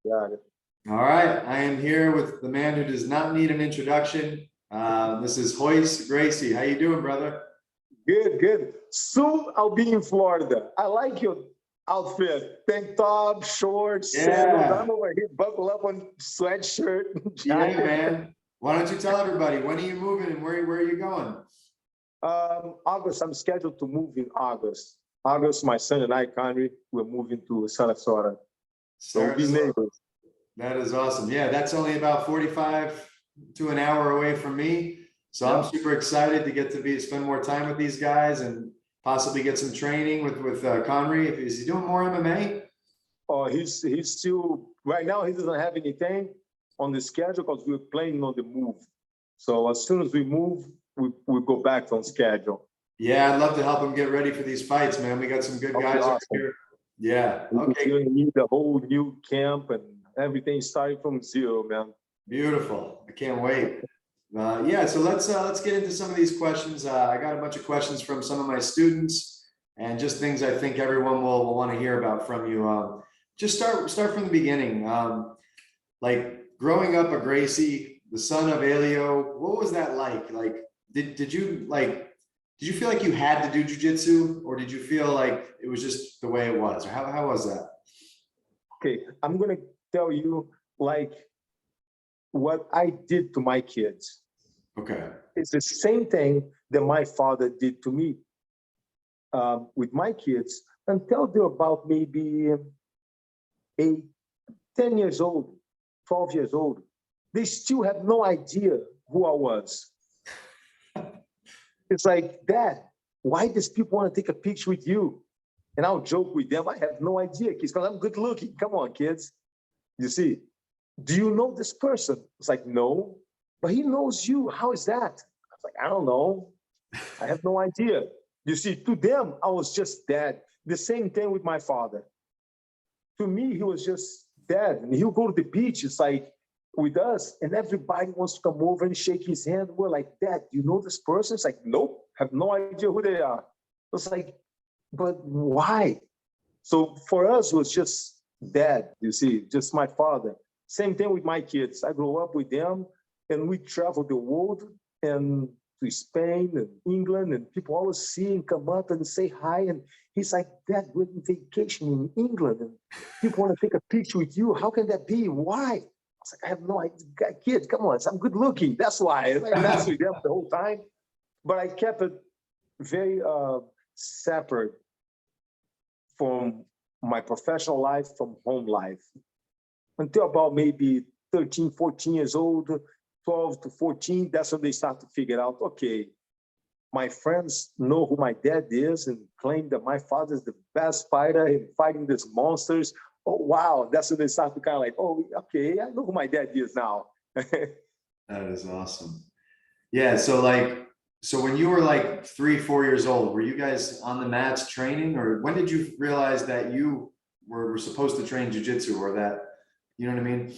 Got it. All right, I am here with the man who does not need an introduction. This is Royce Gracie. How you doing, brother? Good, good. Soon I'll be in Florida. I like your outfit. Tank top, shorts, sandals. Yeah, I'm over here, buckle up on sweatshirt. yeah, jacket. man. Why don't you tell everybody, when are you moving and where are you going? August, I'm scheduled to move in August. August, my son and I, Conry, we're moving to Sarasota. So we'll be Sarasota. neighbors. That is awesome. Yeah, that's only about 45 to an hour away from me. So I'm super excited to get to spend more time with these guys and possibly get some training with Conry. Is he doing more MMA? Oh, he's still, right now he doesn't have anything on the schedule because we're planning on the move. So as soon as we move, we go back on schedule. Yeah, I'd love to help him get ready for these fights, man. We got some good guys over here. Yeah. Okay. We need the whole new camp and everything starting from zero, man. Beautiful. I can't wait. Yeah, so let's get into some of these questions. I got a bunch of questions from some of my students and just things I think everyone will want to hear about from you. Just start from the beginning. Like growing up a Gracie, the son of Arroyo, what was that like? Like, did you feel like you had to do jiu-jitsu, or did you feel like it was just the way it was? Or how was that? Okay, I'm gonna tell you like what I did to my kids. Okay. It's the same thing that my father did to me with my kids until they're about maybe 10 years old, 12 years old. They still have no idea who I was. It's like, Dad, why does people want to take a picture with you? And I'll joke with them. I have no idea, kids, because I'm good looking. Come on, kids. You see, do you know this person? It's like, no, but he knows you. How is that? I was like, I don't know. I have no idea. You see, to them, I was just dad. The same thing with my father. To me, he was just dad. And he'll go to the beach. It's like, with us, and everybody wants to come over and shake his hand. We're like, Dad, you know this person? It's like, nope, have no idea who they are. It's like, but why? So for us, it was just Dad, you see, just my father. Same thing with my kids. I grew up with them, and we traveled the world and to Spain and England, and people always see and come up and say hi. And he's like, Dad, we're on vacation in England, and people want to take a picture with you. How can that be? Why? I was like, I have no idea. Kids, come on, I'm good looking. That's why. I messed with them the whole time. But I kept it very separate from my professional life, from home life. Until about maybe 13, 14 years old, 12 to 14, that's when they start to figure out, okay, my friends know who my dad is and claim that my father is the best fighter in fighting these monsters. Oh, wow. That's when they start to kind of like, oh, okay, I know who my dad is now. That is awesome. Yeah. So when you were like 3, 4 years old, were you guys on the mats training, or when did you realize that you were supposed to train jiu-jitsu, or that, you know what I mean?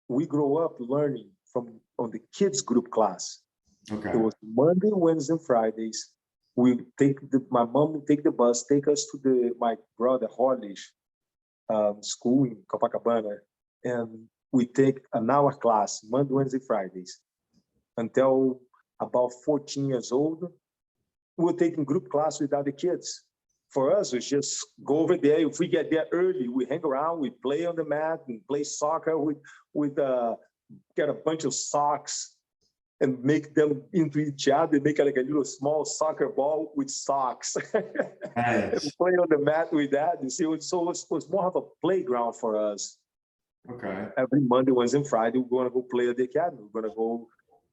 We grew up learning on the kids group class. Okay. It was Monday, Wednesday, and Fridays. My mom would take the bus, take us to my brother Hollish school in Copacabana, and we take an hour class, Monday, Wednesday, Fridays, until about 14 years old. We were taking group class with other kids. For us, we just go over there. If we get there early, we hang around, we play on the mat and play soccer. We get a bunch of socks and make them into each other, make like a little small soccer ball with socks. Nice. And play on the mat with that. You see, so it was more of a playground for us. Okay. Every Monday, Wednesday, and Friday, we're going to go play at the academy. We're going to go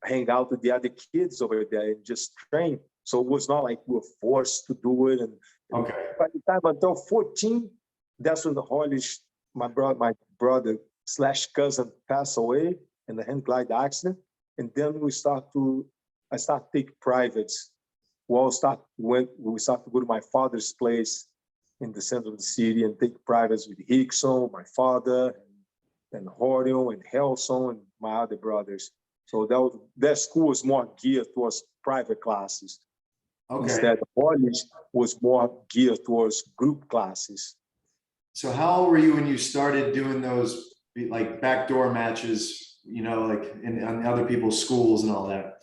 hang out with the other kids over there and just train. So it was not like we were forced to do it. And Okay. by the time until 14, that's when the Hollish, my brother / cousin passed away in a hand glide accident. And then I start to take privates. We start to go to my father's place in the center of the city and take privates with Hickson, my father, and Arroyo and Helson and my other brothers. So that school was more geared towards private classes. Okay. Instead, Hollish was more geared towards group classes. So how old were you when you started doing those like backdoor matches, you know, like in other people's schools and all that?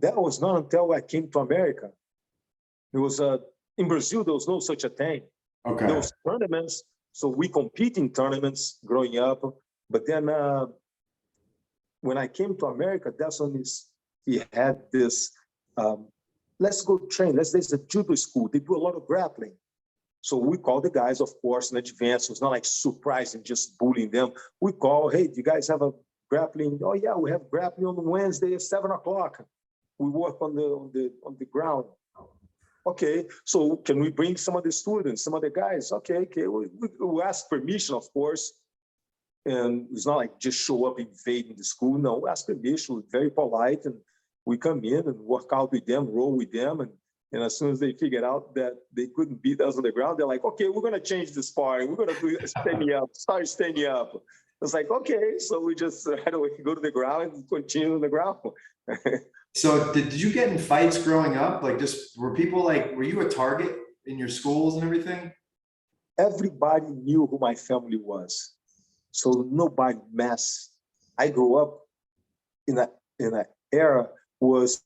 That was not until I came to America. It was in Brazil, there was no such a thing. Okay. There was tournaments, so we compete in tournaments growing up. But then when I came to America, that's when he had this, let's go train. There's a judo school. They do a lot of grappling. So we call the guys, of course, in advance. It's not like surprising, just bullying them. We call, hey, do you guys have a grappling? Oh yeah, we have grappling on Wednesday at 7:00. We work on the ground. Okay, so can we bring some of the students, some of the guys? Okay, we ask permission, of course. And it's not like just show up invading the school. No, we ask permission, we're very polite, and we come in and work out with them, roll with them. And as soon as they figured out that they couldn't beat us on the ground, they're like, okay, we're going to change the sparring. We're going to do standing up, start standing up. It's like, okay, so we just right away go to the ground and continue on the ground. So did you get in fights growing up? Like just were people like, were you a target in your schools and everything? Everybody knew who my family was. So nobody messed. I grew up in an era was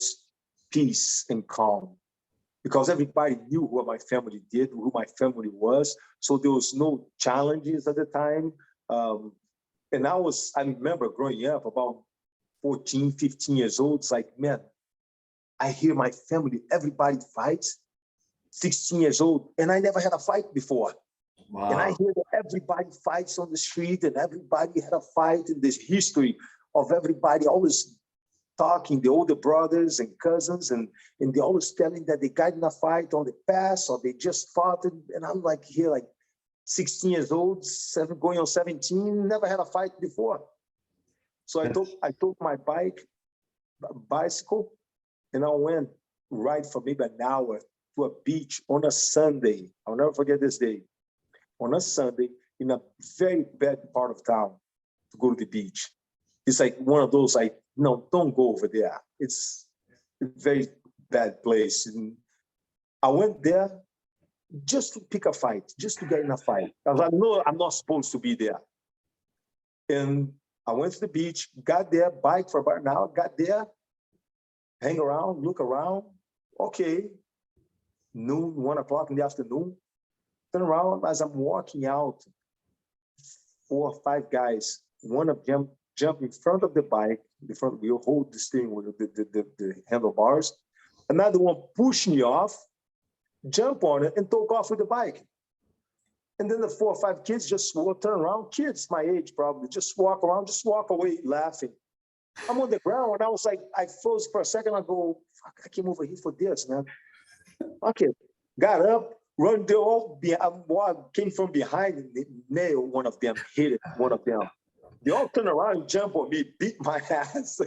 peace and calm because everybody knew what my family did, who my family was. So there was no challenges at the time. And I remember growing up about 14, 15 years old. It's like, man, I hear my family, everybody fights, 16 years old, and I never had a fight before. Wow. And I hear that everybody fights on the street and everybody had a fight in this history of everybody always talking, the older brothers and cousins, and they always telling that they got in a fight on the past or they just fought. And I'm like here, like 16 years old, going on 17, never had a fight before. So I took my bicycle, and I went ride for maybe an hour to a beach on a Sunday. I'll never forget this day. On a Sunday in a very bad part of town to go to the beach. It's like one of those, like, no, don't go over there. It's a very bad place. And I went there just to pick a fight, just to get in a fight. Because I know I'm not supposed to be there. And I went to the beach, got there, bike for about an hour, got there, hang around, look around. Okay, noon, 1 o'clock in the afternoon. Turn around as I'm walking out, 4 or 5 guys, one of them jump in front of the bike, the front wheel, hold the steering wheel, the handlebars. Another one push me off, jump on it, and took off with the bike. And then the 4 or 5 kids just turn around, kids my age probably, just walk around, just walk away laughing. I'm on the ground, and I was like, I froze for a second. I go, fuck, I came over here for this, man. Okay, got up, run, they all came from behind and nailed one of them, hit it, one of them. They all turned around and jumped on me, beat my ass,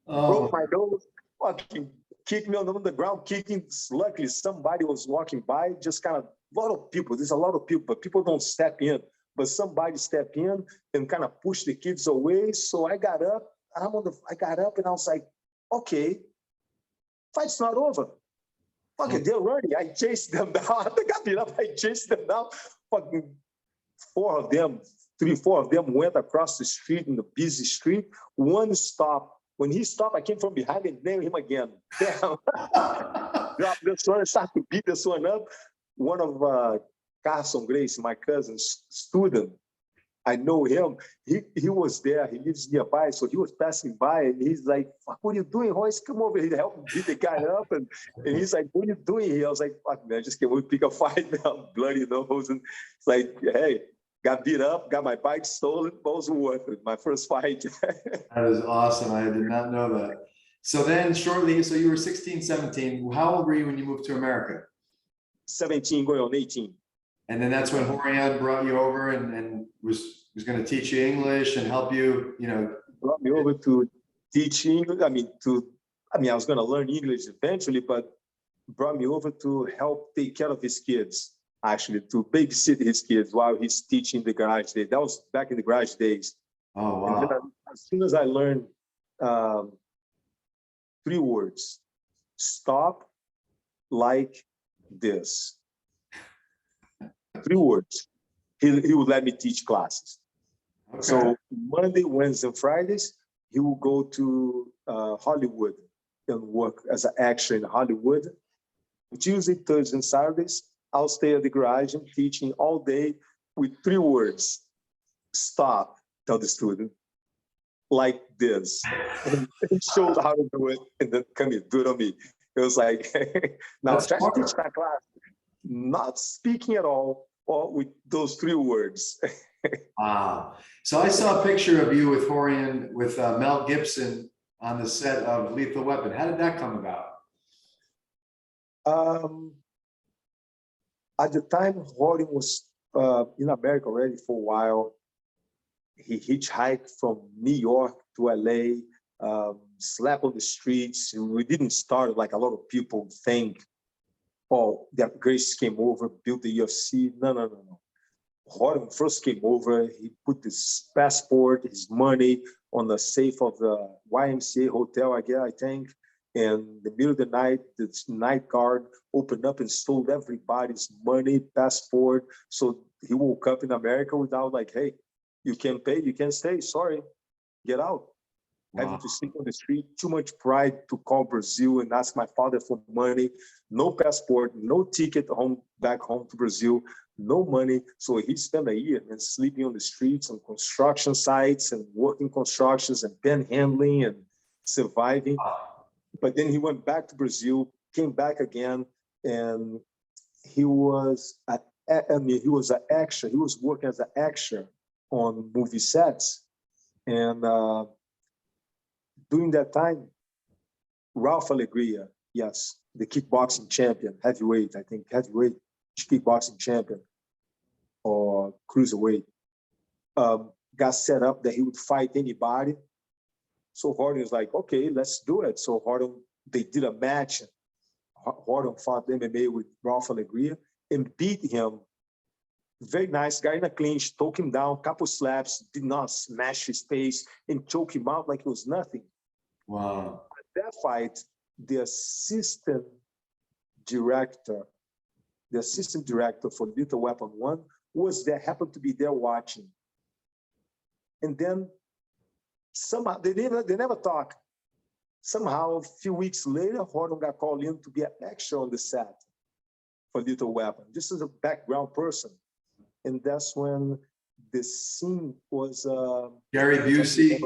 broke my nose, fucking kicked me on the ground, kicking. Luckily, somebody was walking by, just kind of, a lot of people, there's a lot of people, but people don't step in. But somebody stepped in and kind of pushed the kids away. So I got up, I got up and I was like, okay, fight's not over. Fucking, they're running. I chased them down. I think I beat up. I chased them down. Fucking 4 of them, 3, 4 of them went across the street in the busy street. One stopped. When he stopped, I came from behind and nailed him again. Damn. Dropped this one and started to beat this one up. One of Gracie, my cousin's student, I know him. He was there. He lives nearby, so he was passing by, and he's like, "Fuck, what are you doing, Royce? Come over here to help me beat the guy up." And he's like, "What are you doing here?" I was like, "Fuck, man, I just came over to pick a fight now, bloody nose." And it's like, hey, got beat up, got my bike stolen, both worth it. My first fight. That is awesome. I did not know that. So then shortly, so you were 16, 17. How old were you when you moved to America? 17 going on 18. And then that's when Horian brought you over and was going to teach you English and help you, brought me over to teach English. I mean, I was going to learn English eventually, but brought me over to help take care of his kids, actually, to babysit his kids while he's teaching the garage days. That was back in the garage days. Oh, wow. And then as soon as I learned 3 words, stop like this. 3 words. He would let me teach classes. Okay. So Monday, Wednesday, and Fridays, he will go to Hollywood and work as an actor in Hollywood. Tuesday, Thursday, and Saturdays, I'll stay at the garage and teaching all day with 3 words. Stop, tell the student, like this. And he showed how to do it, and then come here, do it on me. It was like, now That's try to teach smart. that class, not speaking at all, or with those 3 words. Wow. So I saw a picture of you with Horian, with Mel Gibson on the set of Lethal Weapon. How did that come about? At the time, Horian was in America already for a while. He hitchhiked from New York to LA, slept on the streets. We didn't start like a lot of people think, oh, that Gracie came over, built the UFC. No. Horian first came over, he put his passport, his money on the safe of the YMCA hotel, I think. And in the middle of the night, the night guard opened up and stole everybody's money, passport. So he woke up in America without like, hey, you can't pay, you can't stay, sorry, get out. Wow. Having to sleep on the street, too much pride to call Brazil and ask my father for money, no passport, no ticket home, back home to Brazil, no money. So he spent a year and sleeping on the streets on construction sites and working constructions and panhandling and surviving. But then he went back to Brazil, came back again, and he was an actor. He was working as an actor on movie sets. And during that time, Ralph Alegria, yes, the kickboxing champion, heavyweight kickboxing champion, or cruiserweight, got set up that he would fight anybody. So Horian was like, okay, let's do it. So they did a match. Horian fought MMA with Ralph Alegria and beat him. Very nice guy in a clinch, took him down, couple slaps, did not smash his face and choke him out like it was nothing. Wow. At that fight, the assistant director for Lethal Weapon 1 was there, happened to be there watching. And then somehow, they never talk. Somehow, a few weeks later, Horian got called in to be an extra on the set for Lethal Weapon, just as a background person. And that's when the scene was... Gary Busey?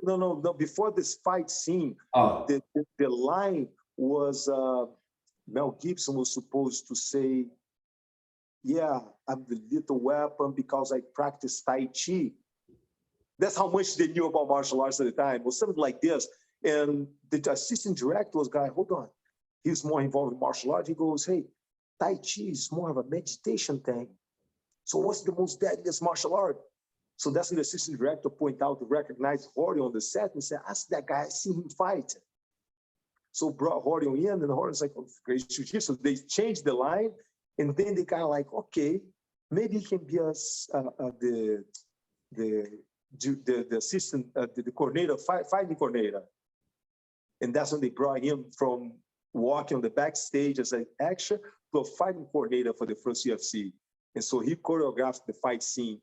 No. Before this fight scene, the line was Mel Gibson was supposed to say, yeah, I'm the Lethal Weapon because I practice Tai Chi. That's how much they knew about martial arts at the time. It was something like this. And the assistant director was guy, hold on. He was more involved in martial arts. He goes, hey, Tai Chi is more of a meditation thing. So what's the most deadliest martial art? So that's when the assistant director pointed out to recognize Horian on the set and said, ask that guy, I see him fight. So brought Horian in, and Horian's like, oh, great Jiu Jitsu. So they changed the line, and then they kind of like, okay, maybe he can be the assistant, the coordinator, fighting coordinator. And that's when they brought him from walking on the backstage as an actor to a fighting coordinator for the first UFC. And so he choreographed the fight scene.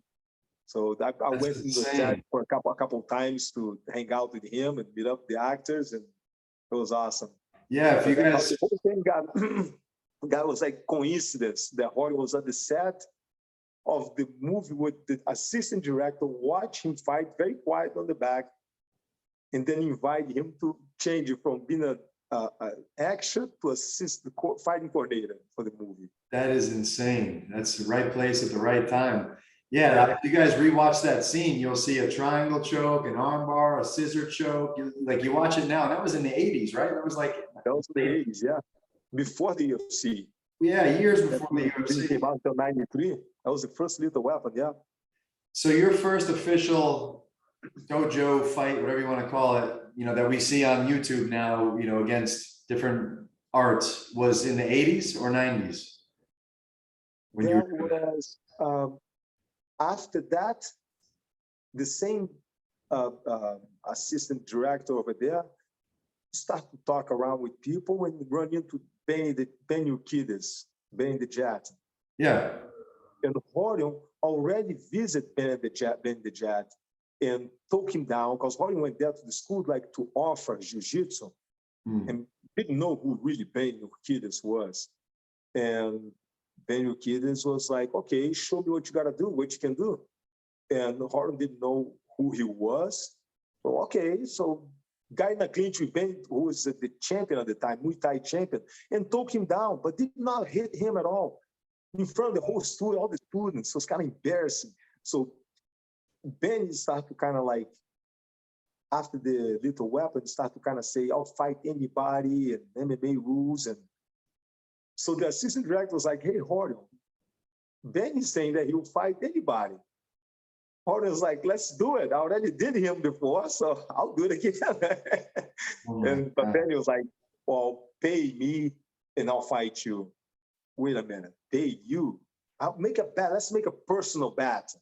So I went in the set for a couple times to hang out with him and meet up the actors, and it was awesome. Yeah, if you guys... The whole thing that was like coincidence that Horian was at the set of the movie with the assistant director, watch him fight very quiet on the back, and then invite him to change it from being an action to assist the fighting coordinator for the movie. That is insane. That's the right place at the right time. Yeah, if you guys rewatch that scene, you'll see a triangle choke, an armbar, a scissor choke. You watch it now. That was in the 80s, right? That was in the 80s, yeah. Before the UFC. Yeah, years before the UFC. It came out until 93. That was the first Lethal Weapon, yeah. So your first official dojo fight, whatever you want to call it, that we see on YouTube now, against different arts, was in the 80s or 90s? After that, the same assistant director over there started to talk around with people and run into Benny the Jet. Yeah. And Horion already visited Ben the Jet and took him down because Horion went there to the school like to offer jiu-jitsu and didn't know who really Ben Urquidez was. And Ben Urquidez was like, okay, show me what you got to do, what you can do. And Horion didn't know who he was. So, okay, so guy in a clinch with Ben, who was the champion at the time, Muay Thai champion, and took him down, but did not hit him at all. In front of the whole student, all the students, it was kind of embarrassing. So Ben started to kind of like, after the little weapon, start to kind of say, I'll fight anybody and MMA rules. And so the assistant director was like, hey, Horion, Ben is saying that he'll fight anybody. Horion was like, let's do it. I already did him before, so I'll do it again. But then he was like, well, pay me and I'll fight you. Wait a minute, pay you? I'll make a bet. Let's make a personal bet.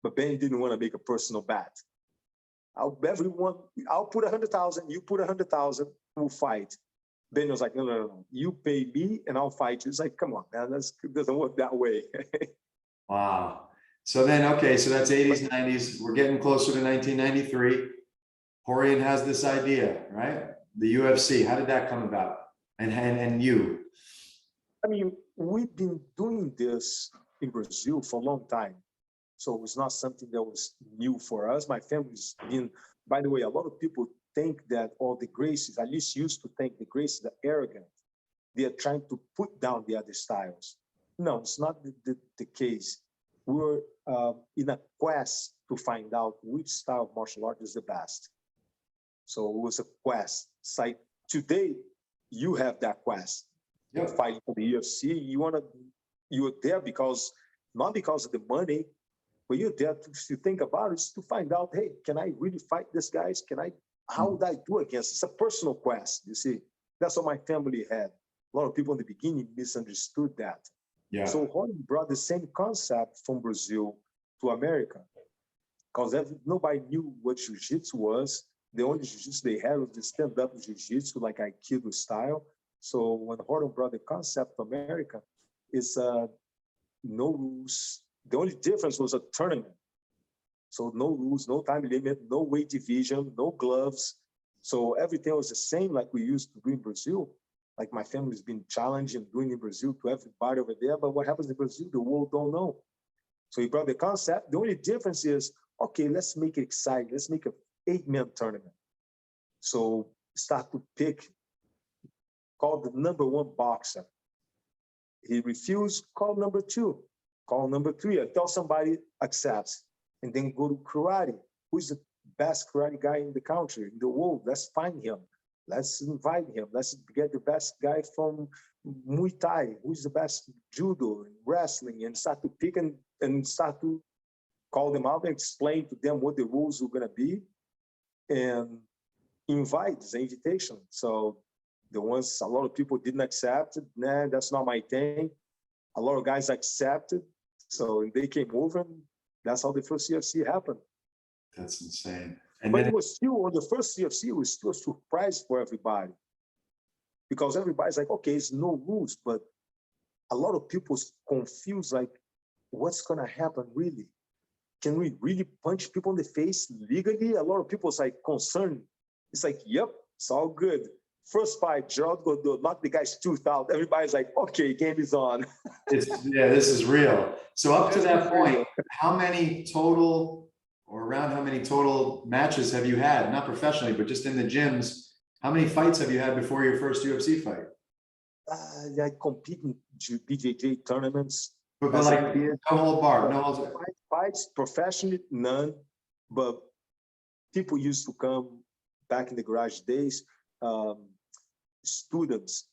But Ben didn't want to make a personal bet. I'll put 100,000, you put 100,000, we'll fight. Ben was like, no. You pay me and I'll fight you. It's like, come on, man, it doesn't work that way. Wow. So then, okay, so that's 80s, 90s. We're getting closer to 1993. Horion has this idea, right? The UFC. How did that come about? And you? I mean, we've been doing this in Brazil for a long time. So it's not something that was new for us. My family's been, by the way, a lot of people think that all the Gracies, at least used to think the Gracies are arrogant. They are trying to put down the other styles. No, it's not the case. We're in a quest to find out which style of martial art is the best. So it was a quest. It's like today, you have that quest. You're fighting for the UFC. You're there because, not because of the money, but you're there to think about it, to find out, hey, can I really fight these guys? How would I do against? It's a personal quest, you see. That's what my family had. A lot of people in the beginning misunderstood that. Yeah. So Horion brought the same concept from Brazil to America because nobody knew what jiu-jitsu was. The only jiu-jitsu they had was the stand-up jiu-jitsu, like Aikido style. So when Horion brought the concept to America, it's no rules. The only difference was a tournament. So no rules, no time limit, no weight division, no gloves. So everything was the same like we used to do in Brazil. Like my family's been challenging doing in Brazil to everybody over there. But what happens in Brazil, the world don't know. So he brought the concept. The only difference is, okay, let's make it exciting. Let's make an 8-man tournament. So start to pick, call the number 1 boxer. He refused, call number 2. Call number 3, until somebody accepts, and then go to karate. Who's the best karate guy in the country, in the world? Let's find him. Let's invite him. Let's get the best guy from Muay Thai. Who's the best judo and wrestling? And start to pick and start to call them out and explain to them what the rules are going to be, and invite the invitation. So the ones a lot of people didn't accept, nah, that's not my thing. A lot of guys accepted. So they came over, and that's how the first UFC happened. That's insane. But it was still, on the first UFC, it was still a surprise for everybody. Because everybody's like, okay, it's no rules, but a lot of people confused, like, what's going to happen really? Can we really punch people in the face legally? A lot of people's like concerned. It's like, yep, it's all good. First fight, Gerald Godot knocked the guy's tooth out. Everybody's like, okay, game is on. This is real. So up to that point, how many total, or around how many total matches have you had? Not professionally, but just in the gyms. How many fights have you had before your first UFC fight? I compete in BJJ tournaments. But like, no hold bar, no hold. Fights professionally, none. But people used to come back in the garage days. Students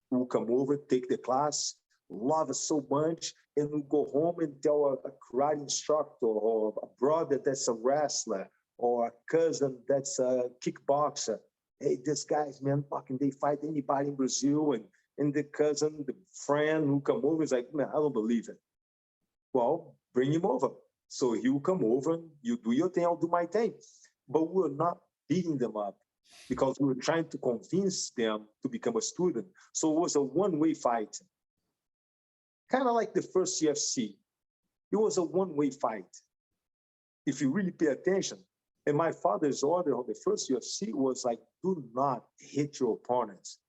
who come over, take the class, love it so much, and we go home and tell a karate instructor or a brother that's a wrestler or a cousin that's a kickboxer, hey, this guy's, man, fucking, they fight anybody in Brazil. And the cousin, the friend who come over is like, man, I don't believe it. Well, bring him over. So he will come over, you do your thing, I'll do my thing. But we're not beating them up, because we were trying to convince them to become a student. So it was a one-way fight. kind of like the first UFC. It was a one-way fight. If you really pay attention. And my father's order on the first UFC was like, do not hit your opponents.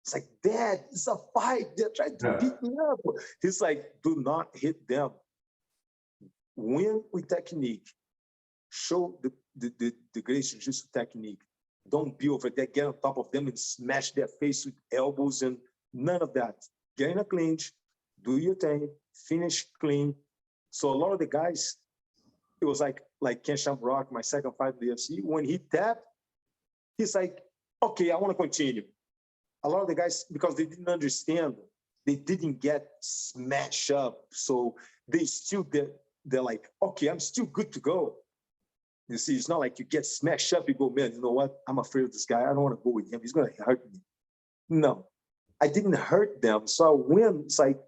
It's like, Dad, it's a fight. They're trying to beat me up. He's like, do not hit them. Win with technique. Show the Gracie Jiu-Jitsu technique. Don't be over there, get on top of them and smash their face with elbows and none of that. Get in a clinch, do your thing, finish clean. So a lot of the guys, it was like Ken Shamrock, my second fight in the UFC, when he tapped, he's like, okay, I want to continue. A lot of the guys, because they didn't understand, they didn't get smashed up. So they still, they're like, okay, I'm still good to go. You see, it's not like you get smashed up, you go, man, you know what? I'm afraid of this guy. I don't want to go with him. He's going to hurt me. No, I didn't hurt them. So I win. It's like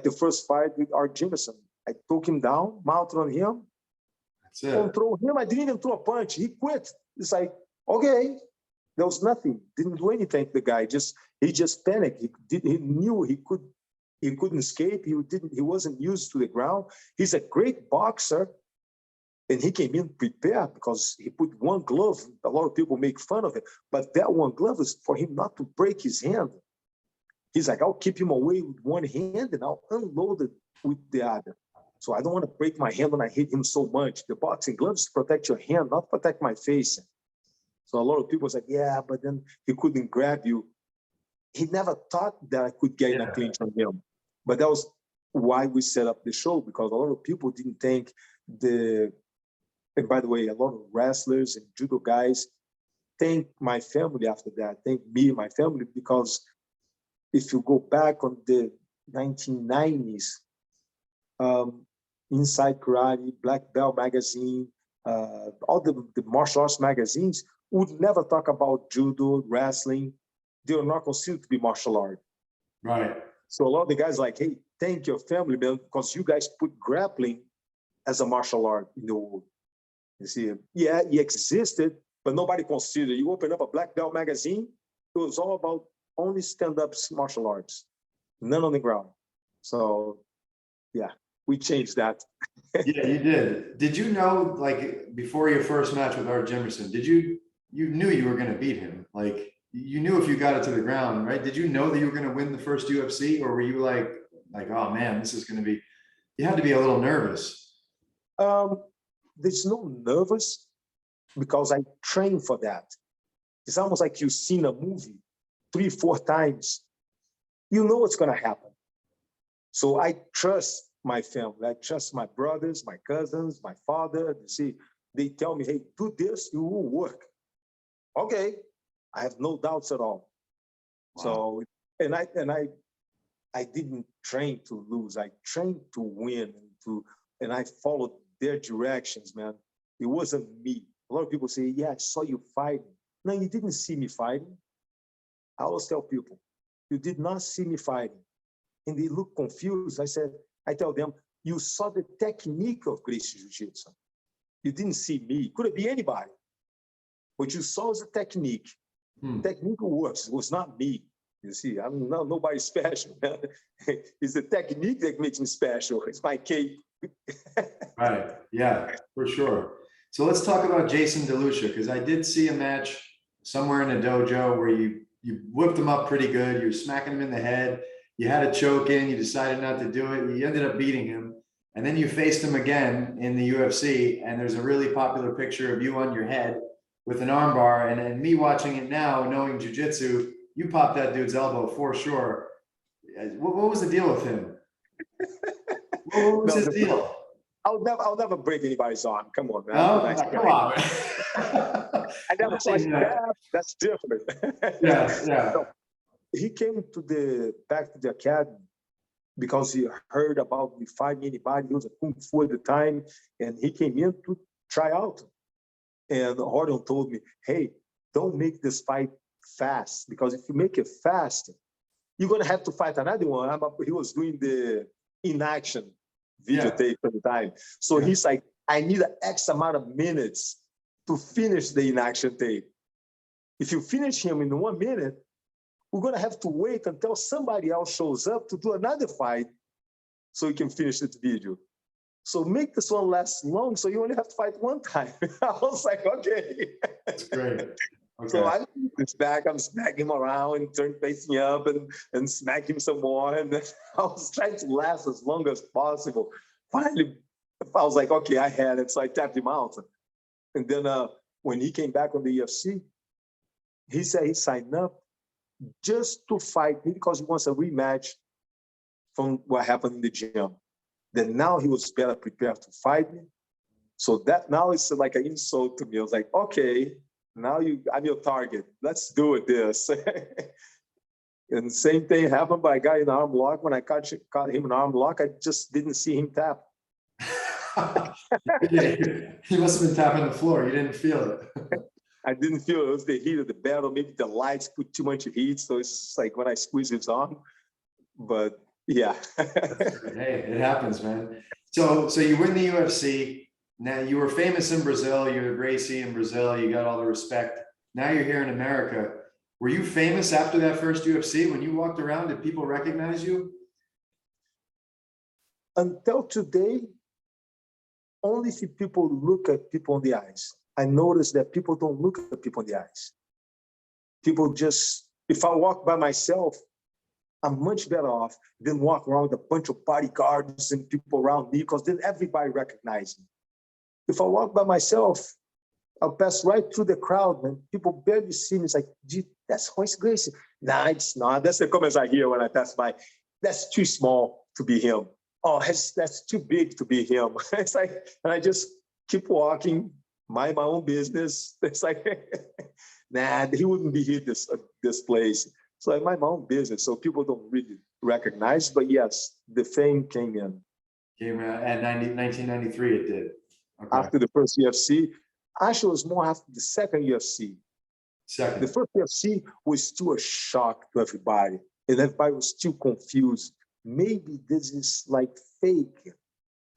the first fight with Art Jimmerson. I took him down, mounted on him, control him. I didn't even throw a punch. He quit. It's like, okay, there was nothing. Didn't do anything. The guy he just panicked. He knew he couldn't escape. He wasn't used to the ground. He's a great boxer. And he came in prepared because he put one glove. A lot of people make fun of it, but that one glove is for him not to break his hand. He's like, I'll keep him away with one hand and I'll unload it with the other. So I don't want to break my hand when I hit him so much. The boxing gloves protect your hand, not protect my face. So a lot of people say, yeah, but then he couldn't grab you. He never thought that I could get in a clinch on him. But that was why we set up the show, because a lot of people didn't think and by the way, a lot of wrestlers and judo guys thank my family after that, thank me and my family, because if you go back on the 1990s, Inside Karate, Black Belt magazine, all the martial arts magazines would never talk about judo, wrestling. They are not considered to be martial art. Right. So a lot of the guys are like, hey, thank your family, man, because you guys put grappling as a martial art in the world. You see, yeah, he existed, but nobody considered. You open up a Black Belt magazine, it was all about only stand-up martial arts, none on the ground. So, yeah, we changed that. Yeah, you did. Did you know, like, before your first match with Art Jimmerson, you knew you were going to beat him? Like, you knew if you got it to the ground, right? Did you know that you were going to win the first UFC, or were you like, oh man, this is going to be? You had to be a little nervous. There's no nervous because I trained for that. It's almost like you've seen a movie 3-4 times. You know what's going to happen. So I trust my family. I trust my brothers, my cousins, my father. You see, they tell me, hey, do this, it will work. Okay, I have no doubts at all. Wow. So, and I didn't train to lose. I trained to win and I followed their directions, man. It wasn't me. A lot of people say, yeah, I saw you fighting. No, you didn't see me fighting. I always tell people, you did not see me fighting. And they look confused. I tell them, you saw the technique of Gracie Jiu-Jitsu. You didn't see me. Could it be anybody? What you saw was a technique. Technique works. It was not me. You see, I'm not nobody special, man. It's the technique that makes me special. It's my cape. Right. Yeah, for sure. So let's talk about Jason DeLucia, because I did see a match somewhere in a dojo where you whipped him up pretty good. You were smacking him in the head. You had a choke in. You decided not to do it. You ended up beating him. And then you faced him again in the UFC. And there's a really popular picture of you on your head with an armbar. And me watching it now, knowing jiu-jitsu, you popped that dude's elbow for sure. What was the deal with him? What was his deal? I'll never break anybody's arm. Come on, man. No, Nice come on. I never saw his stab. That's different. Yeah. So he came back to the academy because he heard about me fighting anybody. He was a kung fu at the time, and he came in to try out. And Horton told me, hey, don't make this fight fast, because if you make it fast, you're going to have to fight another one. He was doing the inaction videotape at the time. So he's like, I need an X amount of minutes to finish the inaction tape. If you finish him in 1 minute, we're going to have to wait until somebody else shows up to do another fight so we can finish this video. So make this one last long so you only have to fight one time. I was like, okay. That's great. Okay. So I this back, I'm smacking him around and turn facing up and smack him some more. And then I was trying to last as long as possible. Finally, I was like, okay, I had it. So I tapped him out. And then when he came back on the UFC, he said he signed up just to fight me because he wants a rematch from what happened in the gym. Then now he was better prepared to fight me. So that now it's like an insult to me. I was like, okay, now I'm your target. Let's do it this. And the same thing happened, but I got in arm lock. When I caught him in arm lock, I just didn't see him tap. Yeah, he must have been tapping the floor. You didn't feel it. I didn't feel it. It was the heat of the battle. Maybe the lights put too much heat. So it's just like when I squeeze his arm. But yeah. Hey, it happens, man. So you win the UFC. Now you were famous in Brazil. You're Gracie in Brazil. You got all the respect. Now you're here in America. Were you famous after that first UFC? When you walked around, did people recognize you? Until today, only if people look at people in the eyes. I noticed that people don't look at people in the eyes. People just, if I walk by myself, I'm much better off than walk around with a bunch of bodyguards and people around me because then everybody recognizes me. If I walk by myself, I'll pass right through the crowd, man. People barely see me. It's like, gee, that's Royce Gracie. Nah, it's not. That's the comments I hear when I pass by. That's too small to be him. Oh, that's too big to be him. It's like, and I just keep walking, mind my own business. It's like, nah, he wouldn't be here this place. So I mind my own business. So people don't really recognize, but yes, the fame came in. Came at 1993, it did. Okay. After the first UFC, actually it was more after the second UFC. Second. The first UFC was still a shock to everybody, and everybody was still confused. Maybe this is like fake.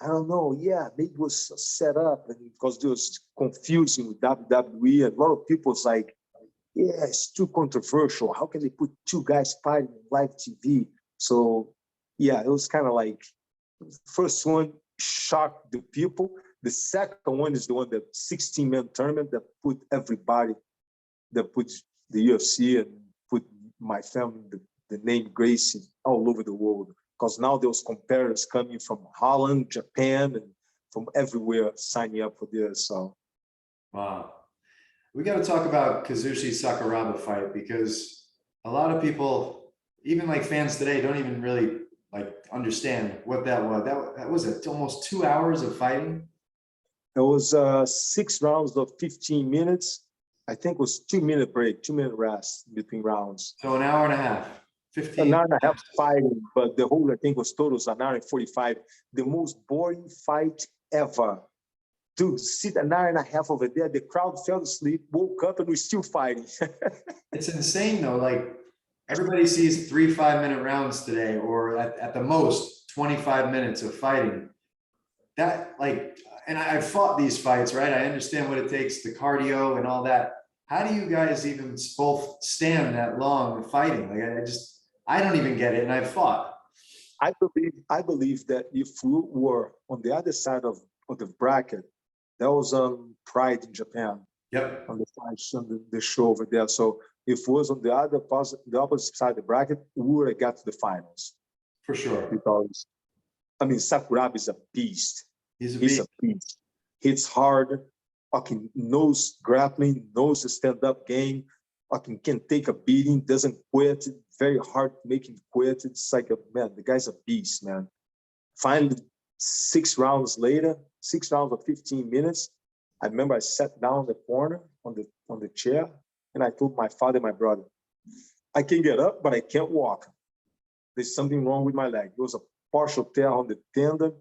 I don't know. Yeah, maybe it was set up, and because there was confusing with WWE, and a lot of people was like, yeah, it's too controversial. How can they put two guys fighting on live TV? So yeah, it was kind of like, the first one shocked the people. The second one is the one, that 16-man tournament that put everybody, that put the UFC and put my family, the name Gracie all over the world. Because now there was competitors coming from Holland, Japan, and from everywhere signing up for this. So, wow. We got to talk about Kazushi Sakuraba fight, because a lot of people, even like fans today, don't even really like understand what that was. That was it. Almost 2 hours of fighting. it was 6 rounds of 15 minutes. I think it was 2-minute break, 2-minute rest between rounds. So an hour and a half, 15. An hour and a half fighting, but the whole, I think, was total was an hour and 45. The most boring fight ever. To sit an hour and a half over there, the crowd fell asleep, woke up, and we're still fighting. It's insane though. Like everybody sees 3 5-minute rounds today, or at the most 25 minutes of fighting. That like, and I've fought these fights, right? I understand what it takes, the cardio and all that. How do you guys even both stand that long fighting? Like I don't even get it, and I've fought. I believe that if we were on the other side of the bracket, that was Pride in Japan. Yep. On the fights, on the show over there. So if it was on the opposite side of the bracket, we would have got to the finals. For sure. Because, I mean, Sakuraba is a beast. He's a beast. Hits hard, fucking knows grappling, knows the stand-up game, fucking can take a beating, doesn't quit. Very hard to make him quit. It's like, man, the guy's a beast, man. Finally, 6 rounds later, 6 rounds of 15 minutes, I remember I sat down in the corner on the chair, and I told my father and my brother, I can get up, but I can't walk. There's something wrong with my leg. There was a partial tear on the tendon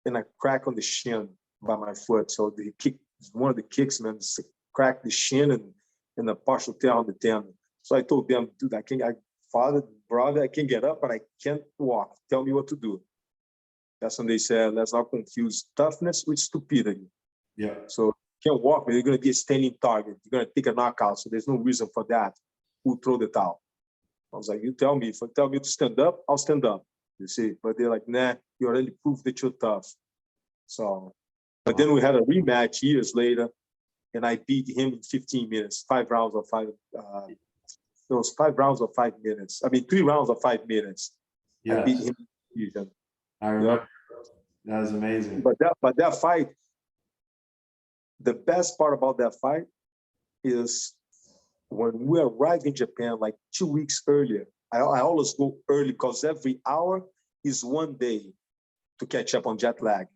and a crack on the shin by my foot. So the kick, one of the kicks, man, cracked the shin and a partial tear on the tendon. So I told them, dude, father, brother, I can get up, but I can't walk. Tell me what to do. That's when they said, let's not confuse toughness with stupidity. Yeah. So you can't walk, but you're going to be a standing target. You're going to take a knockout. So there's no reason for that. We'll throw the towel. I was like, you tell me. If you tell me to stand up, I'll stand up. You see, but they're like, nah, you already proved that you're tough. So, but then we had a rematch years later, and I beat him in 15 minutes, 5 rounds of 5. It was 5 rounds of 5 minutes. I mean, 3 rounds of 5 minutes. Yes. I beat him in fusion. I remember. That was amazing. But that fight, the best part about that fight is when we arrived in Japan, like 2 weeks earlier. I always go early because every hour is 1 day to catch up on jet lag.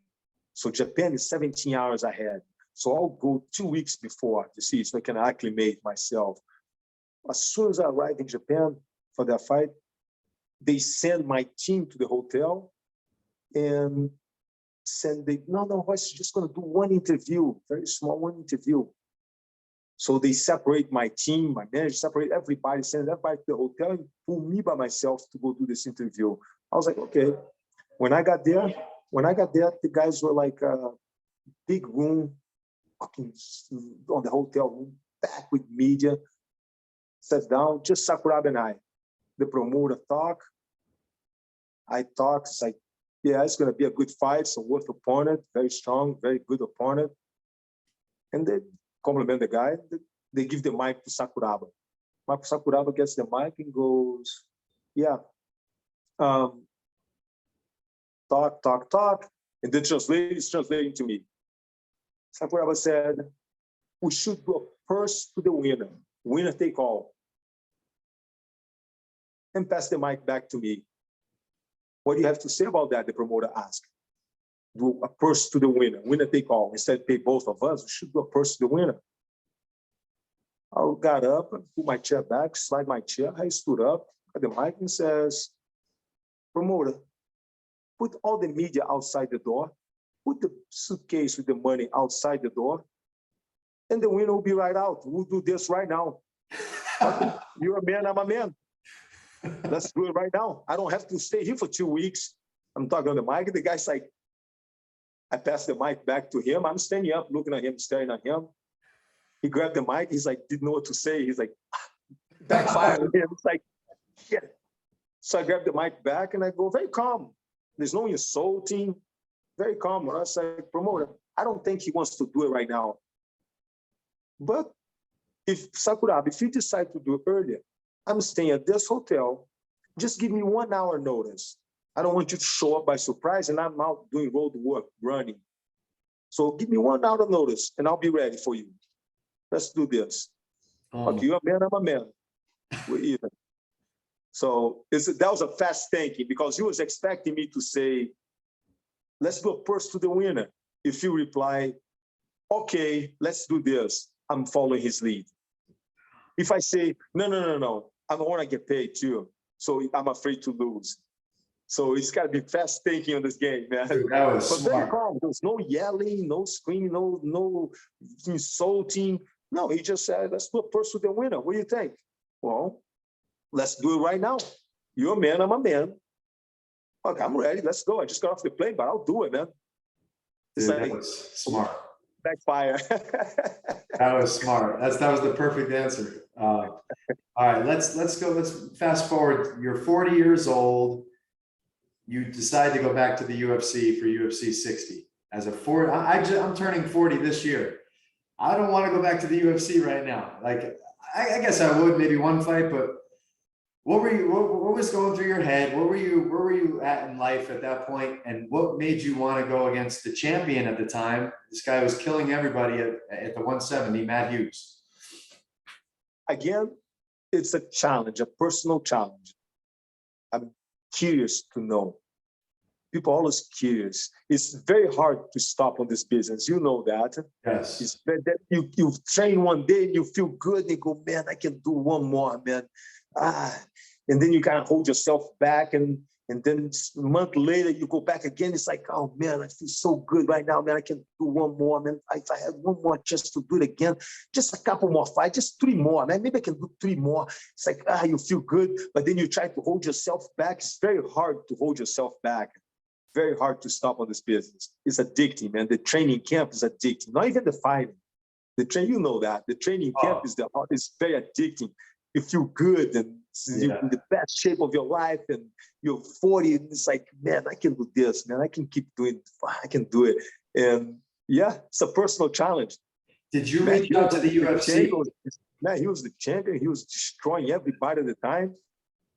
So Japan is 17 hours ahead. So I'll go 2 weeks before, you see, so I can acclimate myself. As soon as I arrived in Japan for that fight, they send my team to the hotel and no, Royce, just going to do one interview, very small one interview. So they separate my team, my manager, separate everybody, send everybody to the hotel and pull me by myself to go do this interview. I was like, okay. When I got there, the guys were like a big room, fucking on the hotel room, packed with media. Sat down, just Sakuraba and I. The promoter talk. I talk. It's like, yeah, it's going to be a good fight. It's a worth opponent, very strong, very good opponent. And they compliment the guy. They give the mic to Sakuraba. Sakuraba gets the mic and goes, yeah, talk. And the translator is translating to me. Sakuraba said, we should do a purse to the winner. Winner take all. And pass the mic back to me. What do you have to say about that? The promoter asked. Do a purse to the winner. Winner take all. Instead of pay both of us, we should do a purse to the winner. I got up and put my chair back, slide my chair. I stood up at the mic and says, promoter, put all the media outside the door. Put the suitcase with the money outside the door. And the winner will be right out. We'll do this right now. You're a man, I'm a man. Let's do it right now. I don't have to stay here for 2 weeks. I'm talking on the mic. The guy's like, I passed the mic back to him. I'm standing up, looking at him, staring at him. He grabbed the mic. He's like, didn't know what to say. He's like, backfire. It's like, yeah. So I grabbed the mic back and I go, very calm. There's no insulting. Very calm. I was like, promoter, I don't think he wants to do it right now. But if Sakuraba, if you decide to do it earlier, I'm staying at this hotel. Just give me 1 hour notice. I don't want you to show up by surprise and I'm out doing road work, running. So give me 1 hour notice and I'll be ready for you. Let's do this. Okay, you're a man, I'm a man. We're even. So that was a fast thinking because he was expecting me to say, let's do a purse to the winner. If you reply, okay, let's do this, I'm following his lead. If I say, no, I want to get paid too. So I'm afraid to lose. So it's got to be fast thinking on this game, man. Dude, that was but smart. very calm. There's no yelling, no screaming, no insulting. No, he just said, let's do a purse to the winner. What do you think? Well, let's do it right now. You're a man, I'm a man. Okay, I'm ready. Let's go. I just got off the plane, but I'll do it, man. It's Dude, like, that was smart. Backfire. That was smart. That was the perfect answer. All right, let's go. Let's fast forward. You're 40 years old. You decide to go back to the UFC for UFC 60 as a 40. I'm turning 40 this year. I don't want to go back to the UFC right now. Like, I guess I would maybe one fight, but what was going through your head? Where were you at in life at that point? And what made you want to go against the champion at the time? This guy was killing everybody at the 170, Matt Hughes. Again, It's a challenge, a personal challenge. I'm curious to know. People are always curious. It's very hard to stop on this business. You know that. Yes. It's that you train one day and you feel good and you go, man, I can do one more, man. And then you kind of hold yourself back and then a month later you go back again. It's like, oh man, I feel so good right now, man. I can do one more, man. If I had one more chance to do it again, just a couple more fights, just 3 more, man. Maybe I can do 3 more. It's like, you feel good, but then you try to hold yourself back. It's very hard to hold yourself back. Very hard to stop on this business. It's addicting, man. The training camp is addicting. Not even the fighting. You know that. The training camp is very addicting. You feel good and Yeah. in the best shape of your life, and you're 40, and it's like, man, I can do this, man. I can keep doing, I can do it. And yeah, it's a personal challenge. Did you Man, reach out to the UFC? Man, he was the champion. He was destroying everybody at the time.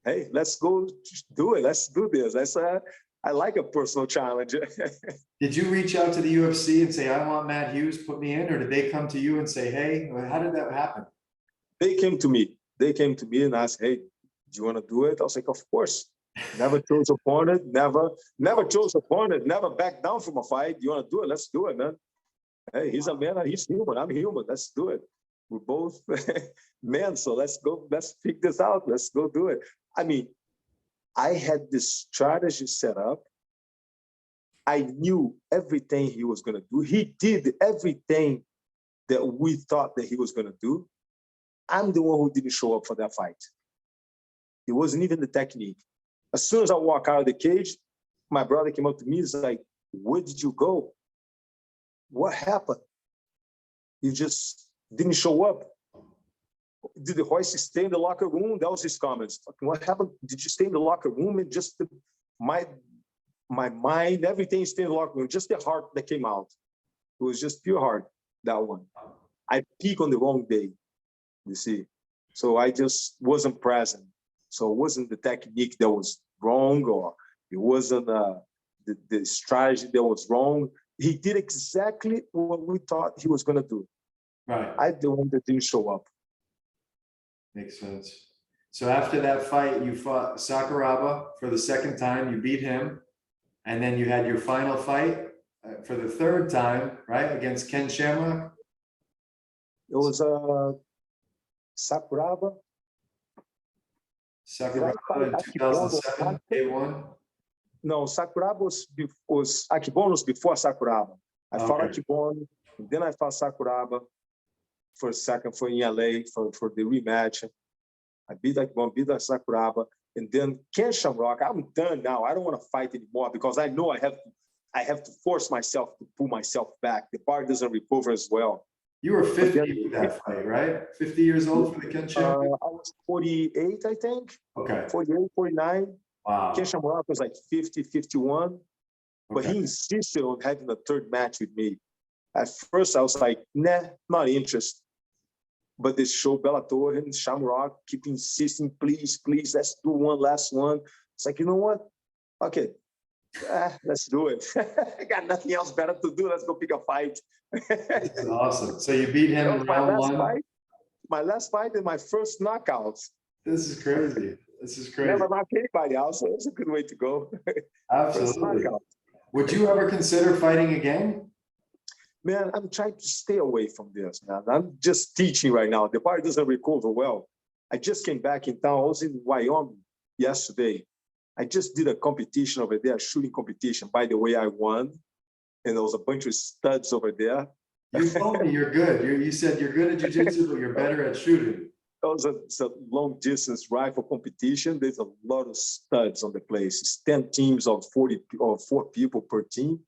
Hey, let's go do it. Let's do this. I like a personal challenge. Did you reach out to the UFC and say, I want Matt Hughes, put me in, or did they come to you and say, hey, how did that happen? They came to me. They came to me and asked, hey, do you want to do it? I was like, of course. Never chose opponent, never chose opponent, never backed down from a fight. You want to do it? Let's do it, man. Hey, he's a man, he's human, I'm human. Let's do it. We're both men, so let's go, let's figure this out. Let's go do it. I mean, I had this strategy set up. I knew everything he was going to do. He did everything that we thought that he was going to do. I'm the one who didn't show up for that fight. It wasn't even the technique. As soon as I walk out of the cage, my brother came up to me. He's like, where did you go? What happened? You just didn't show up. Did the Royce stay in the locker room? That was his comments. What happened? Did you stay in the locker room and just my mind, everything stayed in the locker room, just the heart that came out. It was just pure heart, that one. I peaked on the wrong day, you see. So I just wasn't present. So it wasn't the technique that was wrong, or it wasn't the strategy that was wrong. He did exactly what we thought he was going to do. Right. I'm the one that didn't show up. Makes sense. So after that fight, you fought Sakuraba for the second time. You beat him. And then you had your final fight for the third time, right? Against Ken Shamrock? It was Sakuraba. Sakuraba in 2007, day one? No, Sakuraba was Akibon was before Sakuraba. I fought Akibon, and then I fought Sakuraba for a second for in LA for the rematch. I beat Akibon, beat Sakuraba, and then Ken Shamrock. I'm done now. I don't want to fight anymore because I know I have to force myself to pull myself back. The body doesn't recover as well. You were 50 with that fight, right? 50 years old for the Ken Shamrock? I was 48, I think. Okay. 48, 49. Wow. Ken Shamrock was like 50, 51. But he insisted on having a third match with me. At first, I was like, nah, not interested. But this show, Bellator and Shamrock keep insisting, please, please, let's do one last one. It's like, you know what? Okay, let's do it. I got nothing else better to do. Let's go pick a fight. That's awesome. So you beat him in round one? My last fight and my first knockout. This is crazy. This is crazy. Never knocked anybody out, so it's a good way to go. Absolutely. Would you ever consider fighting again? Man, I'm trying to stay away from this, man. I'm just teaching right now. The body doesn't recover well. I just came back in town. I was in Wyoming yesterday. I just did a competition over there, a shooting competition. By the way, I won. And there was a bunch of studs over there. You told me you're good. You said you're good at jiu-jitsu, but you're better at shooting. It's a long distance rifle competition. There's a lot of studs on the place. It's 10 teams of 40 or 4 people per team.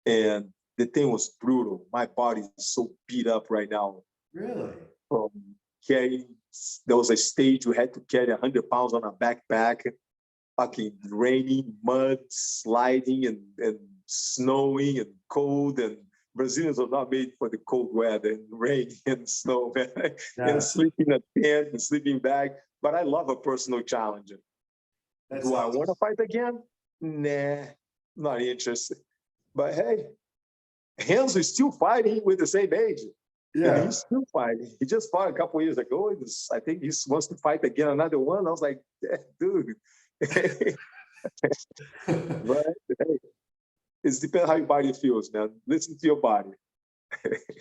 And the thing was brutal. My body is so beat up right now. Really? From carrying, there was a stage we had to carry 100 pounds on a backpack. Fucking raining, mud, sliding, and snowing and cold. And Brazilians are not made for the cold weather and rain and snow, man. Yeah. And sleeping in a tent and sleeping bag. But I love a personal challenge. Do I want to fight again? Nah, not interested. But hey, Hans is still fighting with the same age. Yeah, and he's still fighting. He just fought a couple of years ago. I think he wants to fight again another one. I was like, dude. But hey, it depends how your body feels, man. Listen to your body.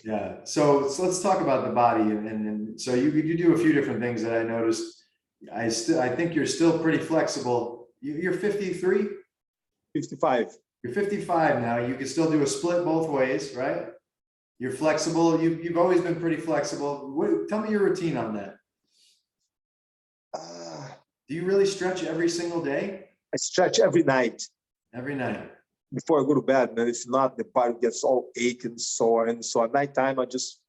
Yeah. So let's talk about the body. And so you do a few different things that I noticed. I think you're still pretty flexible. You're 53? 55. You're 55 now. You can still do a split both ways, right? You're flexible. You've always been pretty flexible. Tell me your routine on that. Do you really stretch every single day? I stretch every night. Every night? Before I go to bed, man. If not, the body gets all ache and sore. And so at nighttime, I just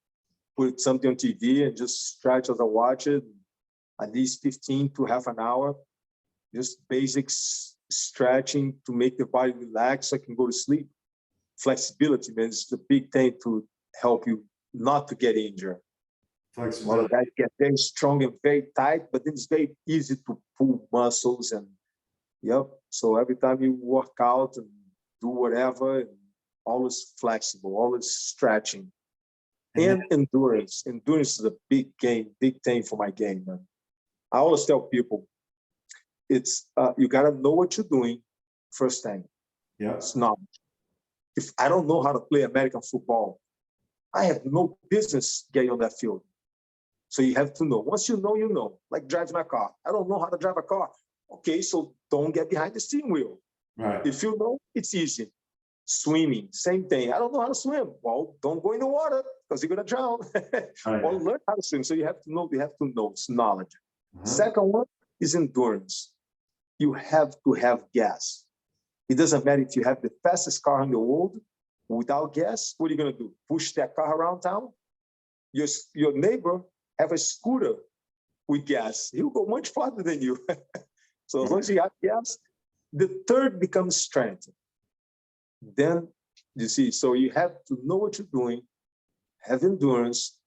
put something on TV and just stretch as I watch it. at least 15 to half an hour, just basic stretching to make the body relax so I can go to sleep. Flexibility, man, is the big thing to help you not to get injured. A lot of guys get very strong and very tight, but then it's very easy to pull muscles and So every time you work out and do whatever, always flexible, always stretching. And endurance. Endurance is a big thing for my game, man. I always tell people, it's you gotta know what you're doing first thing. Yeah. It's knowledge. If I don't know how to play American football, I have no business getting on that field. So you have to know. Once you know. Like driving a car. I don't know how to drive a car. Okay, so don't get behind the steering wheel. Right. If you know, it's easy. Swimming, same thing. I don't know how to swim. Well, don't go in the water because you're gonna drown. Right. Or learn how to swim. So you have to know. It's knowledge. Second one is endurance. You have to have gas. It doesn't matter if you have the fastest car in the world without gas. What are you gonna do? Push that car around town? Your neighbor have a scooter with gas. He'll go much farther than you. So as long as you have gas, the third becomes strength. Then you see, so you have to know what you're doing, have endurance,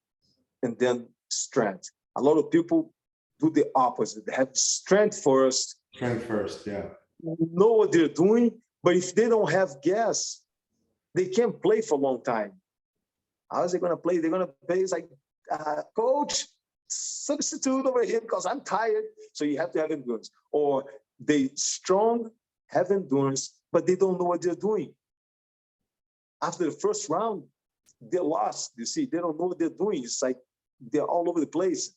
and then strength. A lot of people do the opposite. They have strength first. Strength first, yeah. Know what they're doing, but if they don't have gas, they can't play for a long time. How is they going to play? They're going to play. It's like, coach, substitute over here because I'm tired. So you have to have endurance. Or they strong, have endurance, but they don't know what they're doing. After the first round, they're lost. You see, they don't know what they're doing. It's like they're all over the place.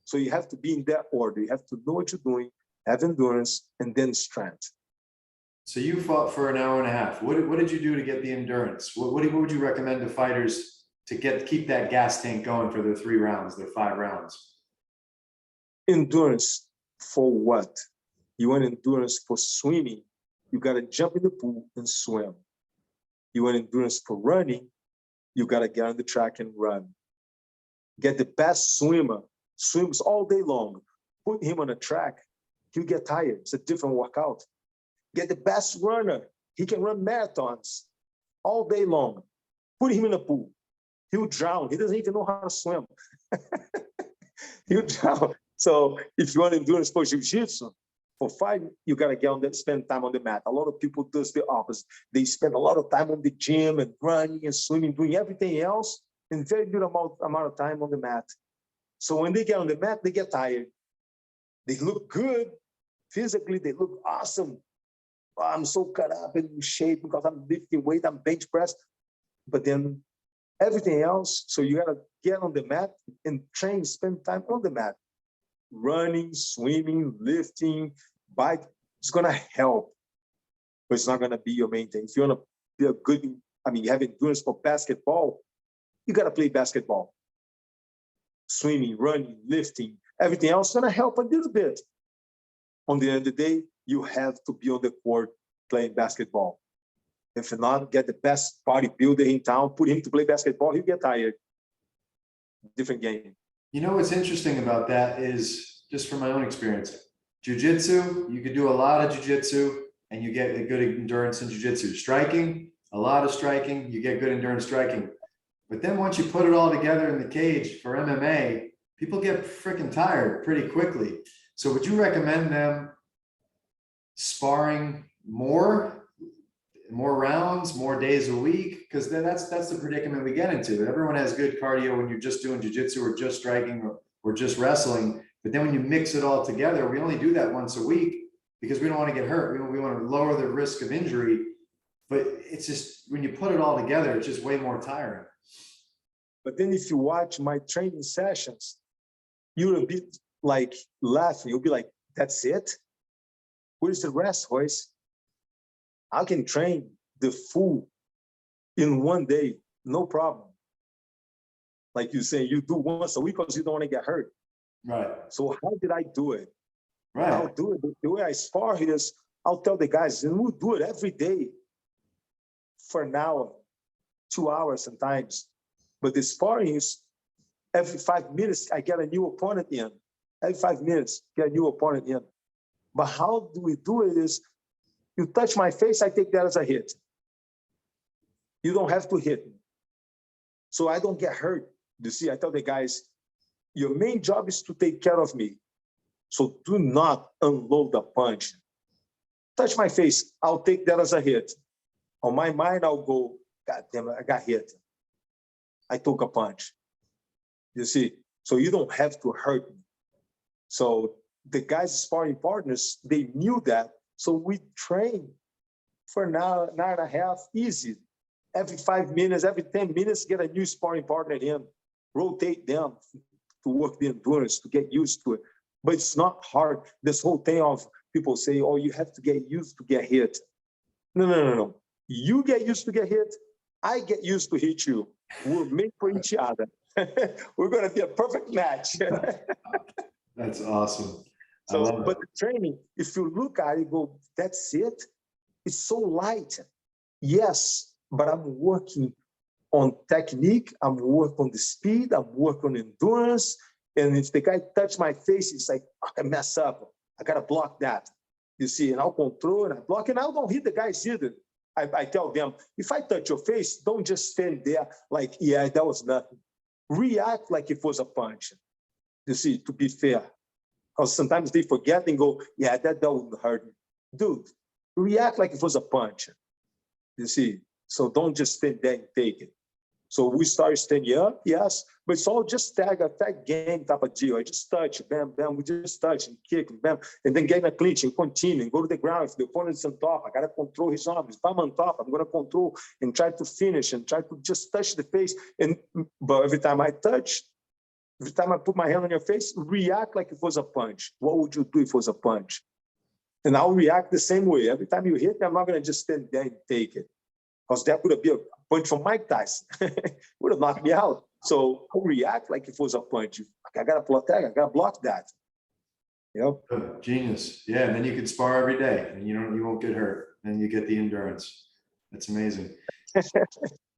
So you have to be in that order. You have to know what you're doing, have endurance, and then strength. So you fought for an hour and a half. What did you do to get the endurance? What would you recommend to fighters to keep that gas tank going for their 3 rounds, their 5 rounds? Endurance for what? You want endurance for swimming, you got to jump in the pool and swim. You want endurance for running, you got to get on the track and run. Get the best swimmer, swims all day long. Put him on a track, he'll get tired. It's a different workout. Get the best runner, he can run marathons all day long. Put him in a pool, he'll drown. He doesn't even know how to swim. He'll drown. So if you want endurance for Jiu Jitsu, for fighting, you got to get on that, spend time on the mat. A lot of people do the opposite. They spend a lot of time on the gym and running and swimming, doing everything else, and very good amount of time on the mat. So when they get on the mat, they get tired. They look good. Physically, they look awesome. Oh, I'm so cut up and in shape because I'm lifting weight, I'm bench pressed. But then everything else, so you got to get on the mat and train, spend time on the mat. Running, swimming, lifting, bike, it's going to help, but it's not going to be your main thing. If you want to be a good, you have endurance for basketball, you got to play basketball. Swimming, running, lifting, everything else is going to help a little bit. On the end of the day, you have to be on the court playing basketball. If not, get the best bodybuilder in town, put him to play basketball, he'll get tired. Different game. You know what's interesting about that is, just from my own experience, jiu-jitsu, you could do a lot of jiu-jitsu and you get a good endurance in jiu-jitsu. Striking, a lot of striking, you get good endurance striking. But then once you put it all together in the cage for MMA, people get freaking tired pretty quickly. So would you recommend them sparring more rounds, more days a week? Because that's the predicament we get into. Everyone has good cardio when you're just doing jiu-jitsu or just striking or just wrestling. But then when you mix it all together, we only do that once a week because we don't want to get hurt. We want to lower the risk of injury. But it's just, when you put it all together, it's just way more tiring. But then if you watch my training sessions, you'll be like laughing. You'll be like, that's it? Where's the rest, Royce? I can train the full in one day, no problem. Like you say, you do once a week because you don't want to get hurt. Right. So how did I do it? Right. I'll do it. The way I spar is, I'll tell the guys, and we'll do it every day for an hour, 2 hours sometimes. But the sparring is every 5 minutes, I get a new opponent in. Every 5 minutes, get a new opponent in. But how do we do it is, you touch my face, I take that as a hit. You don't have to hit me. So I don't get hurt. You see, I tell the guys, your main job is to take care of me. So do not unload the punch. Touch my face, I'll take that as a hit. On my mind, I'll go, God damn it, I got hit. I took a punch. You see, so you don't have to hurt me. So the guys, sparring partners, they knew that. So we train for an hour and a half, easy. Every 5 minutes, every 10 minutes, get a new sparring partner in, rotate them to work the endurance, to get used to it. But it's not hard. This whole thing of people say, oh, you have to get used to get hit. No. You get used to get hit. I get used to hit you. We're made for each other. We're going to be a perfect match. That's awesome. So, but the training, if you look at it, go, that's it. It's so light. Yes, but I'm working on technique. I'm working on the speed. I'm working on endurance. And if the guy touch my face, it's like, I can mess up. I got to block that. You see, and I'll control and I block, and I don't hit the guys either. I tell them, if I touch your face, don't just stand there like, yeah, that was nothing. React like it was a punch. You see, to be fair. Because sometimes they forget and go, yeah, that wouldn't hurt me. Dude, react like it was a punch. You see, so don't just stand there and take it. So we started standing up, yes, but it's all just tag game type of deal. I just touch, bam, bam, we just touch and kick, bam, and then get in a clinch and continue and go to the ground. If the opponent's on top, I got to control his arms. If I'm on top, I'm going to control and try to finish and try to just touch the face. But every time I touch, every time I put my hand on your face, react like it was a punch. What would you do if it was a punch? And I'll react the same way. Every time you hit me, I'm not going to just stand there and take it. Because that would have been a punch from Mike Tyson. Would have knocked me out. So I'll react like if it was a punch. I got to protect, I got to block that. You know? Oh, genius. Yeah, and then you can spar every day and you won't get hurt and you get the endurance. That's amazing.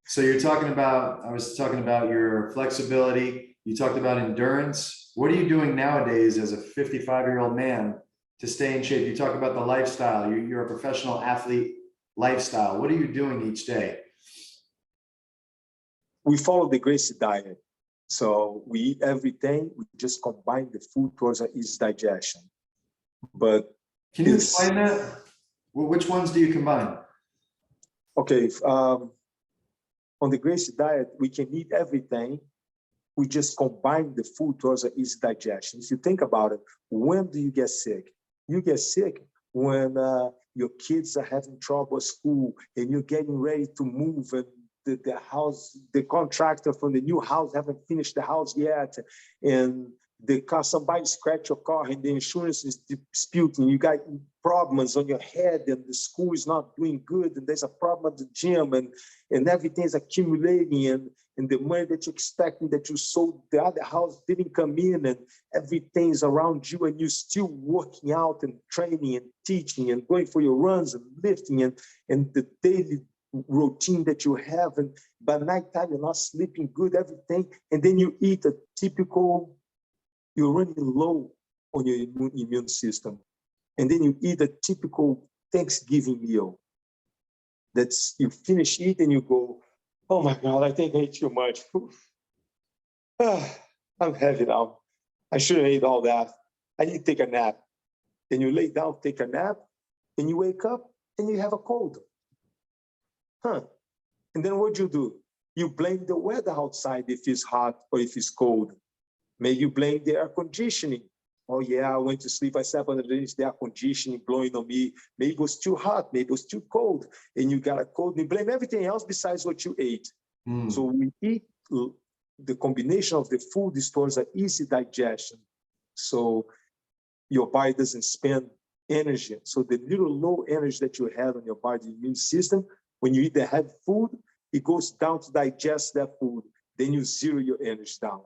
So I was talking about your flexibility. You talked about endurance. What are you doing nowadays as a 55-year-old man to stay in shape? You talk about the lifestyle. You're a professional athlete lifestyle. What are you doing each day? We follow the Gracie Diet. So we eat everything. We just combine the food towards an easy digestion. But can you explain that? Well, which ones do you combine? Okay. On the Gracie Diet, we can eat everything. We just combine the food towards an easy digestion. If you think about it, when do you get sick? You get sick when your kids are having trouble at school and you're getting ready to move and the house, the contractor from the new house haven't finished the house yet, and the car, somebody scratched your car and the insurance is disputing. You got problems on your head and the school is not doing good and there's a problem at the gym and everything is accumulating and the money that you're expecting that you sold the other house didn't come in and everything's around you and you're still working out and training and teaching and going for your runs and lifting and the daily routine that you have, and by nighttime you're not sleeping good, everything, and then you eat a typical, you're running low on your immune system, and then you eat a typical Thanksgiving meal. That's, you finish eating, you go, oh my God, I think I ate too much. I'm heavy now. I shouldn't eat all that. I need to take a nap. Then you lay down, take a nap, and you wake up and you have a cold. And then what do? You blame the weather outside if it's hot or if it's cold. Maybe you blame the air conditioning. Oh yeah, I went to sleep, I slept underneath the air conditioning blowing on me. Maybe it was too hot, maybe it was too cold. And you got a cold, and you blame everything else besides what you ate. So we eat, the combination of the food is towards an easy digestion. So your body doesn't spend energy. So the little low energy that you have on your body, the immune system, when you eat the heavy food, it goes down to digest that food. Then you zero your energy down.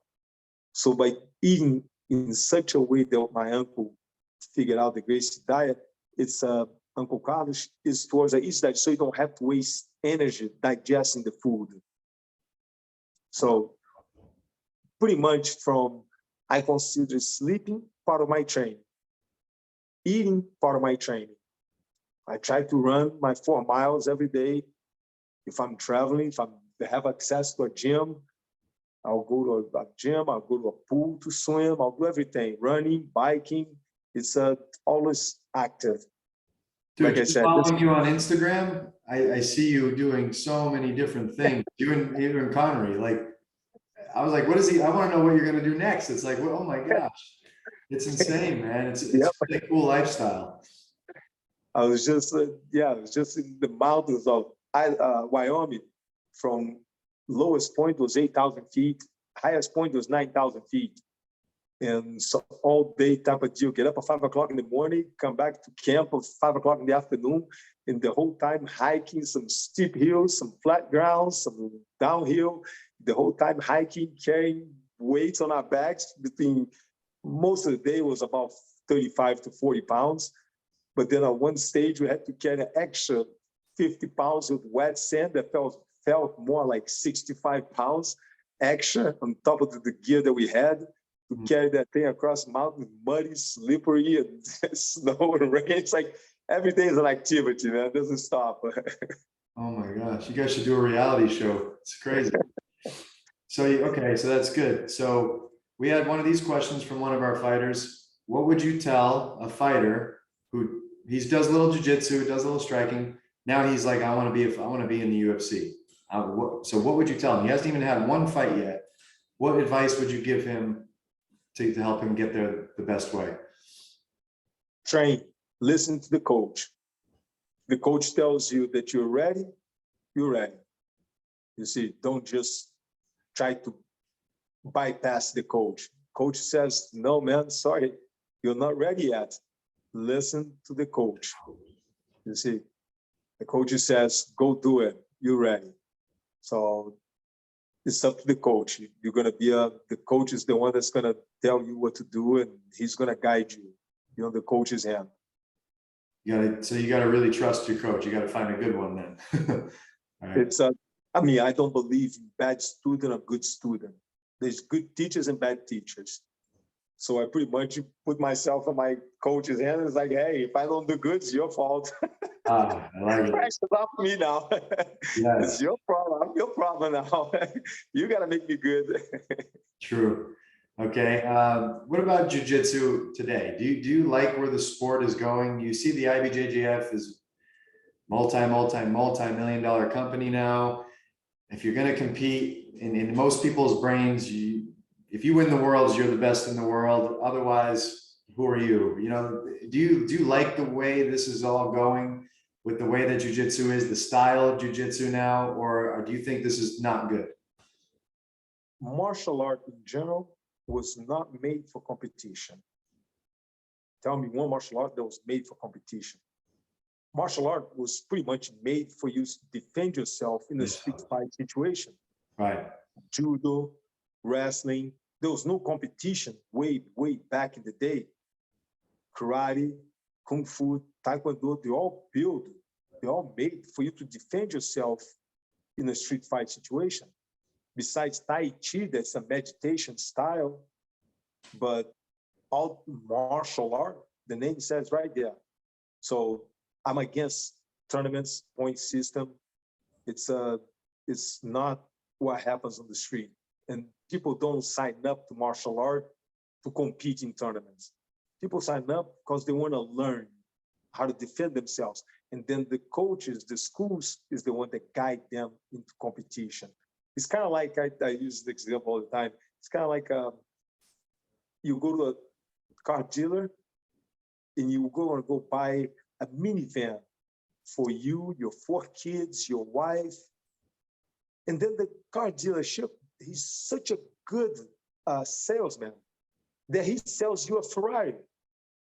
So by eating in such a way that my uncle figured out the Gracie Diet, it's Uncle Carlos, is towards an easy diet, so you don't have to waste energy digesting the food. So pretty much from, I consider sleeping part of my training. Eating, part of my training. I try to run my 4 miles every day. If I'm traveling, if I have access to a gym, I'll go to a gym, I'll go to a pool to swim, I'll do everything. Running, biking, it's always active. Dude, Like I just said, following you on Instagram, I see you doing so many different things. You and Connery, like, I was like, what is he? I want to know what you're gonna do next. It's like, well, oh my gosh, it's insane, man. It's Yep. a really cool lifestyle. I was just, I was just in the mountains of Wyoming. From lowest point was 8,000 feet, highest point was 9,000 feet. And so all day type of deal, get up at 5 o'clock in the morning, come back to camp at 5 o'clock in the afternoon, and the whole time hiking some steep hills, some flat grounds, some downhill, the whole time hiking, carrying weights on our backs. Between most of the day was about 35 to 40 pounds. But then at one stage, we had to carry an extra 50 pounds with wet sand that felt more like 65 pounds extra on top of the gear that we had to carry that thing across the mountain, muddy, slippery, and snow and rain. It's like every day is an activity, man. It doesn't stop. Oh my gosh, you guys should do a reality show. It's crazy. So, okay, so that's good. So we had one of these questions from one of our fighters. What would you tell a fighter who does a little jiu-jitsu, does a little striking? Now he's like, I want to be in the UFC. So what would you tell him? He hasn't even had one fight yet. What advice would you give him to help him get there the best way? Train, listen to the coach. The coach tells you that you're ready, you're ready. You see, don't just try to bypass the coach. Coach says, no, man, sorry, you're not ready yet. Listen to the coach. You see, the coach says, go do it, you're ready. So it's up to the coach. You're going to be the coach is the one that's going to tell you what to do, and he's going to guide you. You're on the coach's hand. So you got to really trust your coach. You got to find a good one then. All right. I don't believe in bad student or good student. There's good teachers and bad teachers. So I pretty much put myself in my coach's hand. It's like, hey, if I don't do good, it's your fault. I like it. Pressure's off me now. Yes. It's your problem. I'm your problem now. You got to make me good. True. Okay. What about jiu-jitsu today? Do you like where the sport is going? You see the IBJJF is multi-million dollar company now. If you're going to compete in most people's brains, if you win the worlds, you're the best in the world. Otherwise, who are you? You know, do you like the way this is all going with the way that jiu-jitsu is, the style of jiu-jitsu now, or do you think this is not good? Martial art in general was not made for competition. Tell me one martial art that was made for competition. Martial art was pretty much made for you to defend yourself in a street fight situation. Right. Judo, wrestling, there was no competition way back in the day. Karate, Kung Fu, Taekwondo, they all made for you to defend yourself in a street fight situation. Besides Tai Chi, that's a meditation style, but all martial art, the name says right there. So I'm against tournaments, point system. It's not what happens on the street. And people don't sign up to martial art to compete in tournaments. People sign up because they want to learn how to defend themselves. And then the coaches, the schools is the one that guide them into competition. It's kind of like, I use the example all the time. It's kind of like you go to a car dealer and you go buy a minivan for you, your 4 kids, your wife. And then the car dealership, he's such a good salesman that he sells you a Ferrari,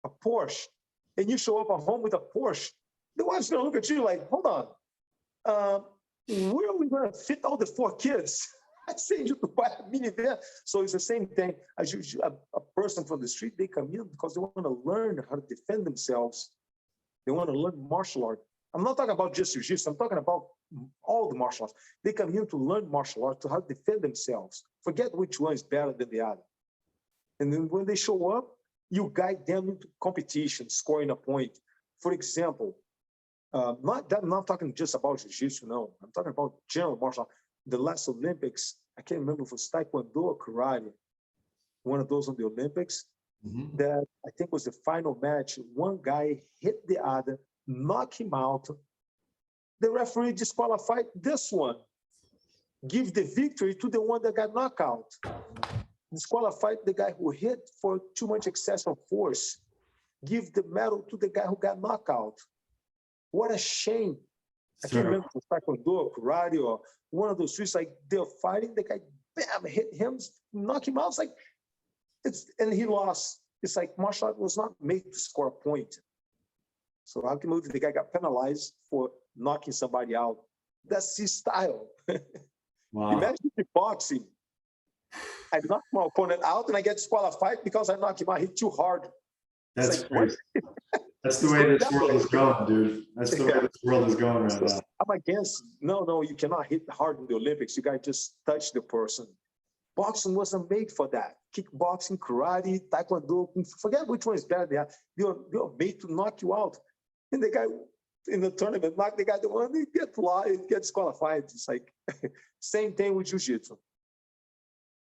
a Porsche, and you show up at home with a Porsche. The wife's gonna look at you like, hold on, where are we gonna fit all the 4 kids? I send you to buy a minivan. So it's the same thing as a person from the street, they come in because they want to learn how to defend themselves. They want to learn martial art. I'm not talking about just jiu-jitsu. I'm talking about all the martial arts. They come here to learn martial arts, to how to defend themselves. Forget which one is better than the other. And then when they show up, you guide them into competition, scoring a point. For example, I'm not talking just about jiu-jitsu, no. I'm talking about general martial art. The last Olympics, I can't remember if it was Taekwondo or karate, one of those on the Olympics, that I think was the final match. One guy hit the other, knocked him out. The referee disqualified this one. Give the victory to the one that got knocked out. Disqualified the guy who hit for too much excessive force. Give the medal to the guy who got knocked out. What a shame. I can't remember if it was Taekwondo or karate or one of those three. Like they're fighting, the guy, bam, hit him, knock him out. It's like, and he lost. It's like martial art was not made to score a point. So how can the guy got penalized for knocking somebody out? That's his style. Wow. Imagine the boxing. I knock my opponent out and I get disqualified because I knock him out. I hit too hard. That's like, crazy. That's the way this world is going, dude. That's the way this world is going right now. I'm against, no, you cannot hit hard in the Olympics. You got to just touch the person. Boxing wasn't made for that. Kickboxing, karate, taekwondo, forget which one is better. They're made to knock you out. And the guy in the tournament knocked the guy, the one, he gets disqualified. It's like, same thing with jiu-jitsu.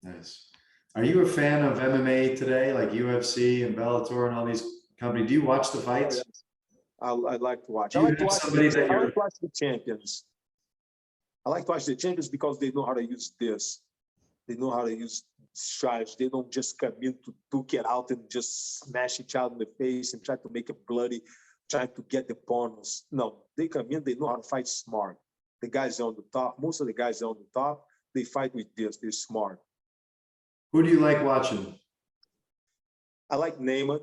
Nice. Are you a fan of MMA today, like UFC and Bellator and all these companies? Do you watch the fights? I like to watch. I like to watch the champions. I like to watch the champions because they know how to use this. They know how to use strategy. They don't just come in to duke it out and just smash each other in the face and try to make it bloody, trying to get the opponents. No, they come in, they know how to fight smart. The guys are on the top. Most of the guys are on the top. They fight with this. They're smart. Who do you like watching? I like Neyman.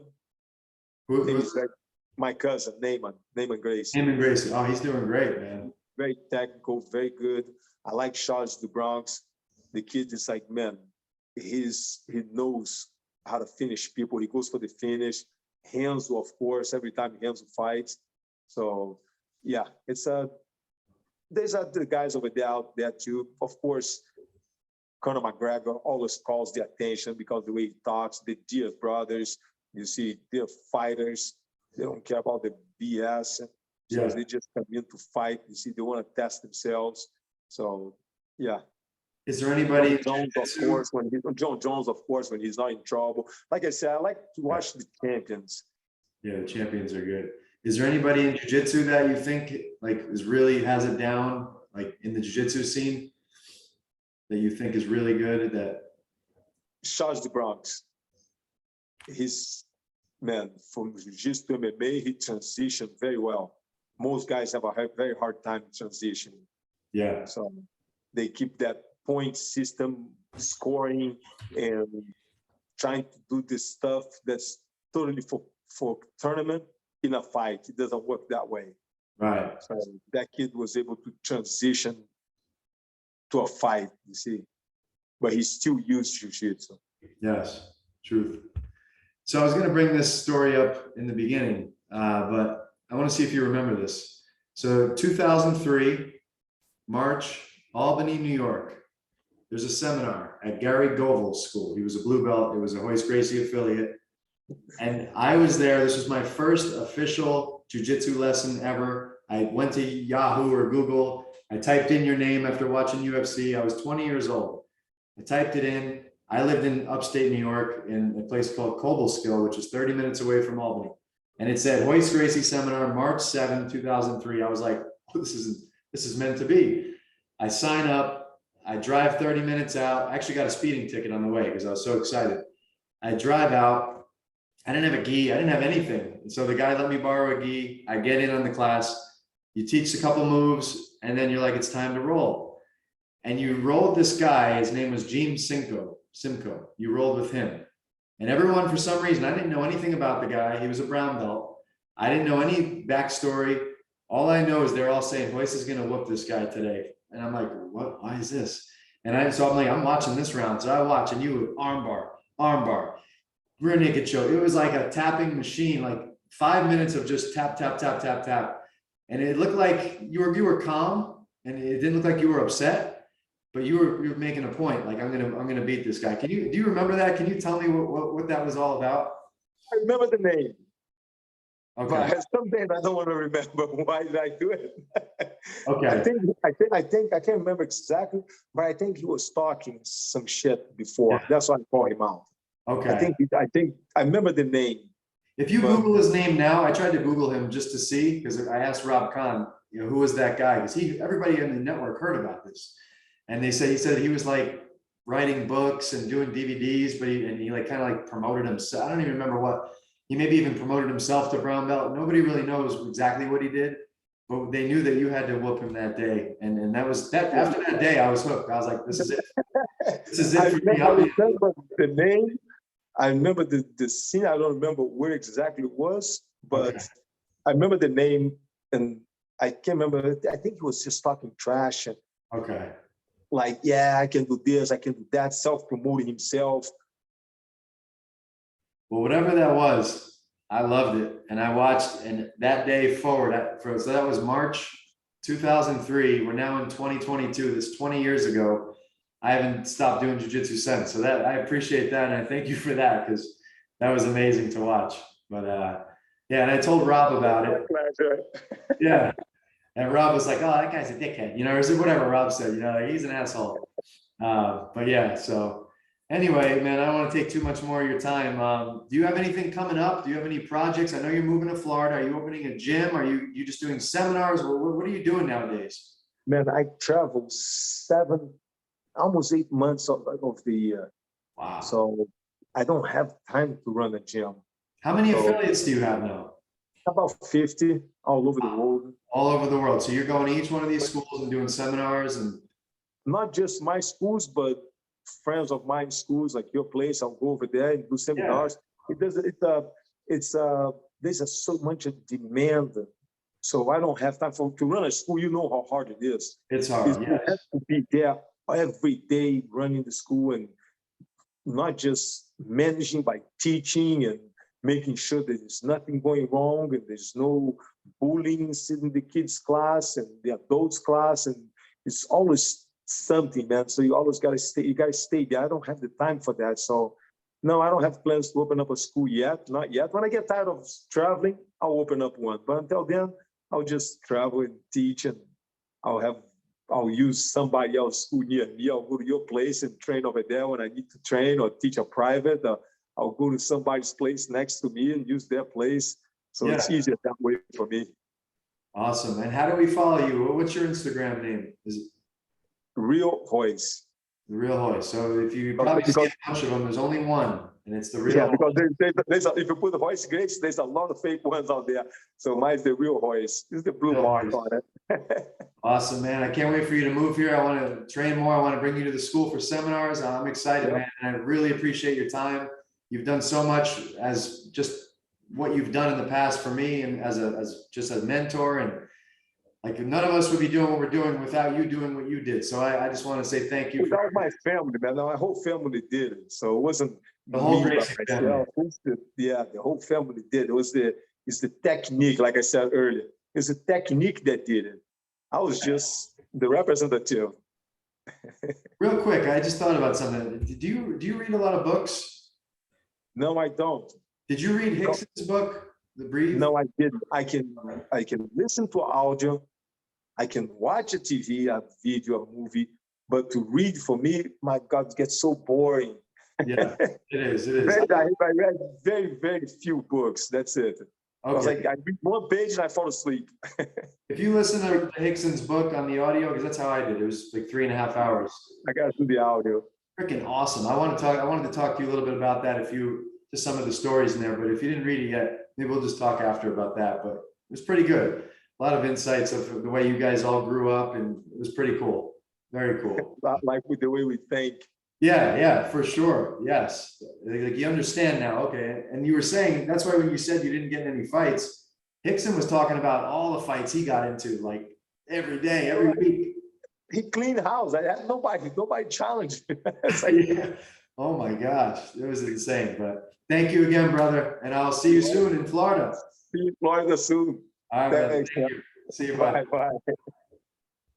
Who's like my cousin, Neyman Gracie. Neyman Gracie. Oh, he's doing great, man. Very technical, very good. I like Charles the Bronx. The kid is like, man, he knows how to finish people. He goes for the finish. Hands, of course, every time Hands fights. So yeah, there's other guys over there out there too. Of course, Conor McGregor always calls the attention because the way he talks. The Diaz brothers, you see, they're fighters. They don't care about the BS. So they just come in to fight. You see, they want to test themselves. So yeah. Is there anybody? John Jones, of course, when he's not in trouble. Like I said, I like to watch the champions. Yeah, the champions are good. Is there anybody in jiu-jitsu that you think like has it down, like in the jiu-jitsu scene, that you think is really good at that? Charles the Bronx. He's, man, from jiu-jitsu to MMA, he transitioned very well. Most guys have a very hard time transitioning. Yeah. So they keep that point system, scoring, and trying to do this stuff that's totally for tournament in a fight. It doesn't work that way. Right. So that kid was able to transition to a fight, you see, but he still used jiu-jitsu. Yes, truth. So I was going to bring this story up in the beginning, but I want to see if you remember this. So 2003, March, Albany, New York. There's a seminar at Gary Goval's school. He was a blue belt. It was a Royce Gracie affiliate. And I was there. This was my first official jiu-jitsu lesson ever. I went to Yahoo or Google. I typed in your name after watching UFC. I was 20 years old. I typed it in. I lived in upstate New York in a place called Cobleskill, which is 30 minutes away from Albany. And it said Royce Gracie seminar, March 7, 2003. I was like, oh, this is meant to be. I sign up. I drive 30 minutes out. I actually got a speeding ticket on the way because I was so excited. I drive out. I didn't have a gi. I didn't have anything. And so the guy let me borrow a gi. I get in on the class. You teach a couple moves, and then you're like, it's time to roll. And you rolled this guy. His name was James Simcoe. You rolled with him. And everyone, for some reason, I didn't know anything about the guy. He was a brown belt. I didn't know any backstory. All I know is they're all saying, Royce is going to whoop this guy today. And I'm like, what? Why is this? So I'm like, I'm watching this round. So I watch, and you would armbar, rear naked choke. It was like a tapping machine, like 5 minutes of just tap, tap, tap, tap, tap. And it looked like you were calm, and it didn't look like you were upset, but you were making a point. Like, I'm gonna beat this guy. Do you remember that? Can you tell me what that was all about? I remember the name. Okay. But someday I don't want to remember why did I do it. Okay. I think I can't remember exactly, but I think he was talking some shit before. Yeah. That's why I called him out. Okay. I remember the name. If you But- Google his name now, I tried to Google him just to see, because I asked Rob Kahn, who was that guy? Because everybody in the network heard about this. And he said he was like writing books and doing DVDs, but he like kind of like promoted himself. I don't even remember what. He maybe even promoted himself to brown belt. Nobody really knows exactly what he did, but they knew that you had to whoop him that day. And that was that. After that day, I was hooked. I was like, this is it. This is it for me. I remember the name. I remember the scene. I don't remember where exactly it was, but Okay. I remember the name, and I can't remember. I think he was just talking trash and Okay. like, yeah, I can do this, I can do that, self-promoting himself. Well, whatever that was, I loved it. And I watched, and that day forward, so that was March 2003. We're now in 2022. This 20 years ago. I haven't stopped doing jiu-jitsu since. So that I appreciate that. And I thank you for that, because that was amazing to watch. But yeah, and I told Rob about it. Yeah. And Rob was like, oh, that guy's a dickhead, or whatever Rob said, like, he's an asshole. But yeah, so anyway, man, I don't want to take too much more of your time. Do you have anything coming up? Do you have any projects? I know you're moving to Florida. Are you opening a gym? Are you just doing seminars? What are you doing nowadays? Man, I traveled almost 8 months of the year. Wow. So I don't have time to run a gym. How many affiliates do you have now? About 50 all over the world. All over the world. So you're going to each one of these schools and doing seminars and not just my schools, but friends of mine schools, like your place. I'll go over there and do seminars. Yeah. There's so much demand. So I don't have time to run a school. You know how hard it is. It's hard. Yes. You have to be there every day running the school, and not just managing by teaching and making sure that there's nothing going wrong and there's no bullying in the kids' class and the adults' class, and it's always something, man. So you always gotta stay. You gotta stay there. I don't have the time for that. So no, I don't have plans to open up a school yet. Not yet. When I get tired of traveling, I'll open up one. But until then, I'll just travel and teach, and I'll use somebody else's school near me. I'll go to your place and train over there when I need to train or teach a private. I'll go to somebody's place next to me and use their place. So it's easier that way for me. Awesome. And how do we follow you? What's your Instagram name? Is it Real Royce? The Real Royce. So if you probably see a bunch of them, there's only one, and it's the Real. Yeah, because if you put the Royce Gracie, there's a lot of fake ones out there. So mine's the Real Royce. It's the blue mark on it. Awesome, man. I can't wait for you to move here. I want to train more. I want to bring you to the school for seminars. I'm excited, man. And I really appreciate your time. You've done so much as just what you've done in the past for me, and as just a mentor, and like none of us would be doing what we're doing without you doing what you did. So I just want to say thank you. Without my family, man. My whole family did it. So it wasn't the whole Gracie family. The whole family did. It's the technique, like I said earlier. It's the technique that did it. I was just the representative. Real quick, I just thought about something. Do you read a lot of books? No, I don't. Did you read Hickson's book, The Breathe? No, I didn't. I can listen to audio. I can watch a TV, a video, a movie, but to read for me, my God, it gets so boring. Yeah, it is. It is. I read very, very few books. That's it. Okay. I was like, I read one page and I fall asleep. If you listen to Hickson's book on the audio, because that's how I did. It was like 3.5 hours. I got to do the audio. Freaking awesome. I wanted to talk to you a little bit about that, just some of the stories in there, but if you didn't read it yet, maybe we'll just talk after about that. But it was pretty good. A lot of insights of the way you guys all grew up, and it was pretty cool. Very cool. Like with the way we think. Yeah, for sure. Yes. Like you understand now. Okay. And you were saying, that's why when you said you didn't get in any fights, Hickson was talking about all the fights he got into, like every day, every week. He cleaned house. I had nobody challenged me. Like, yeah. Oh my gosh, it was insane. But thank you again, brother. And I'll see you soon in Florida. See you in Florida soon. All right, Thanks, thank you. See you. Bye. Bye.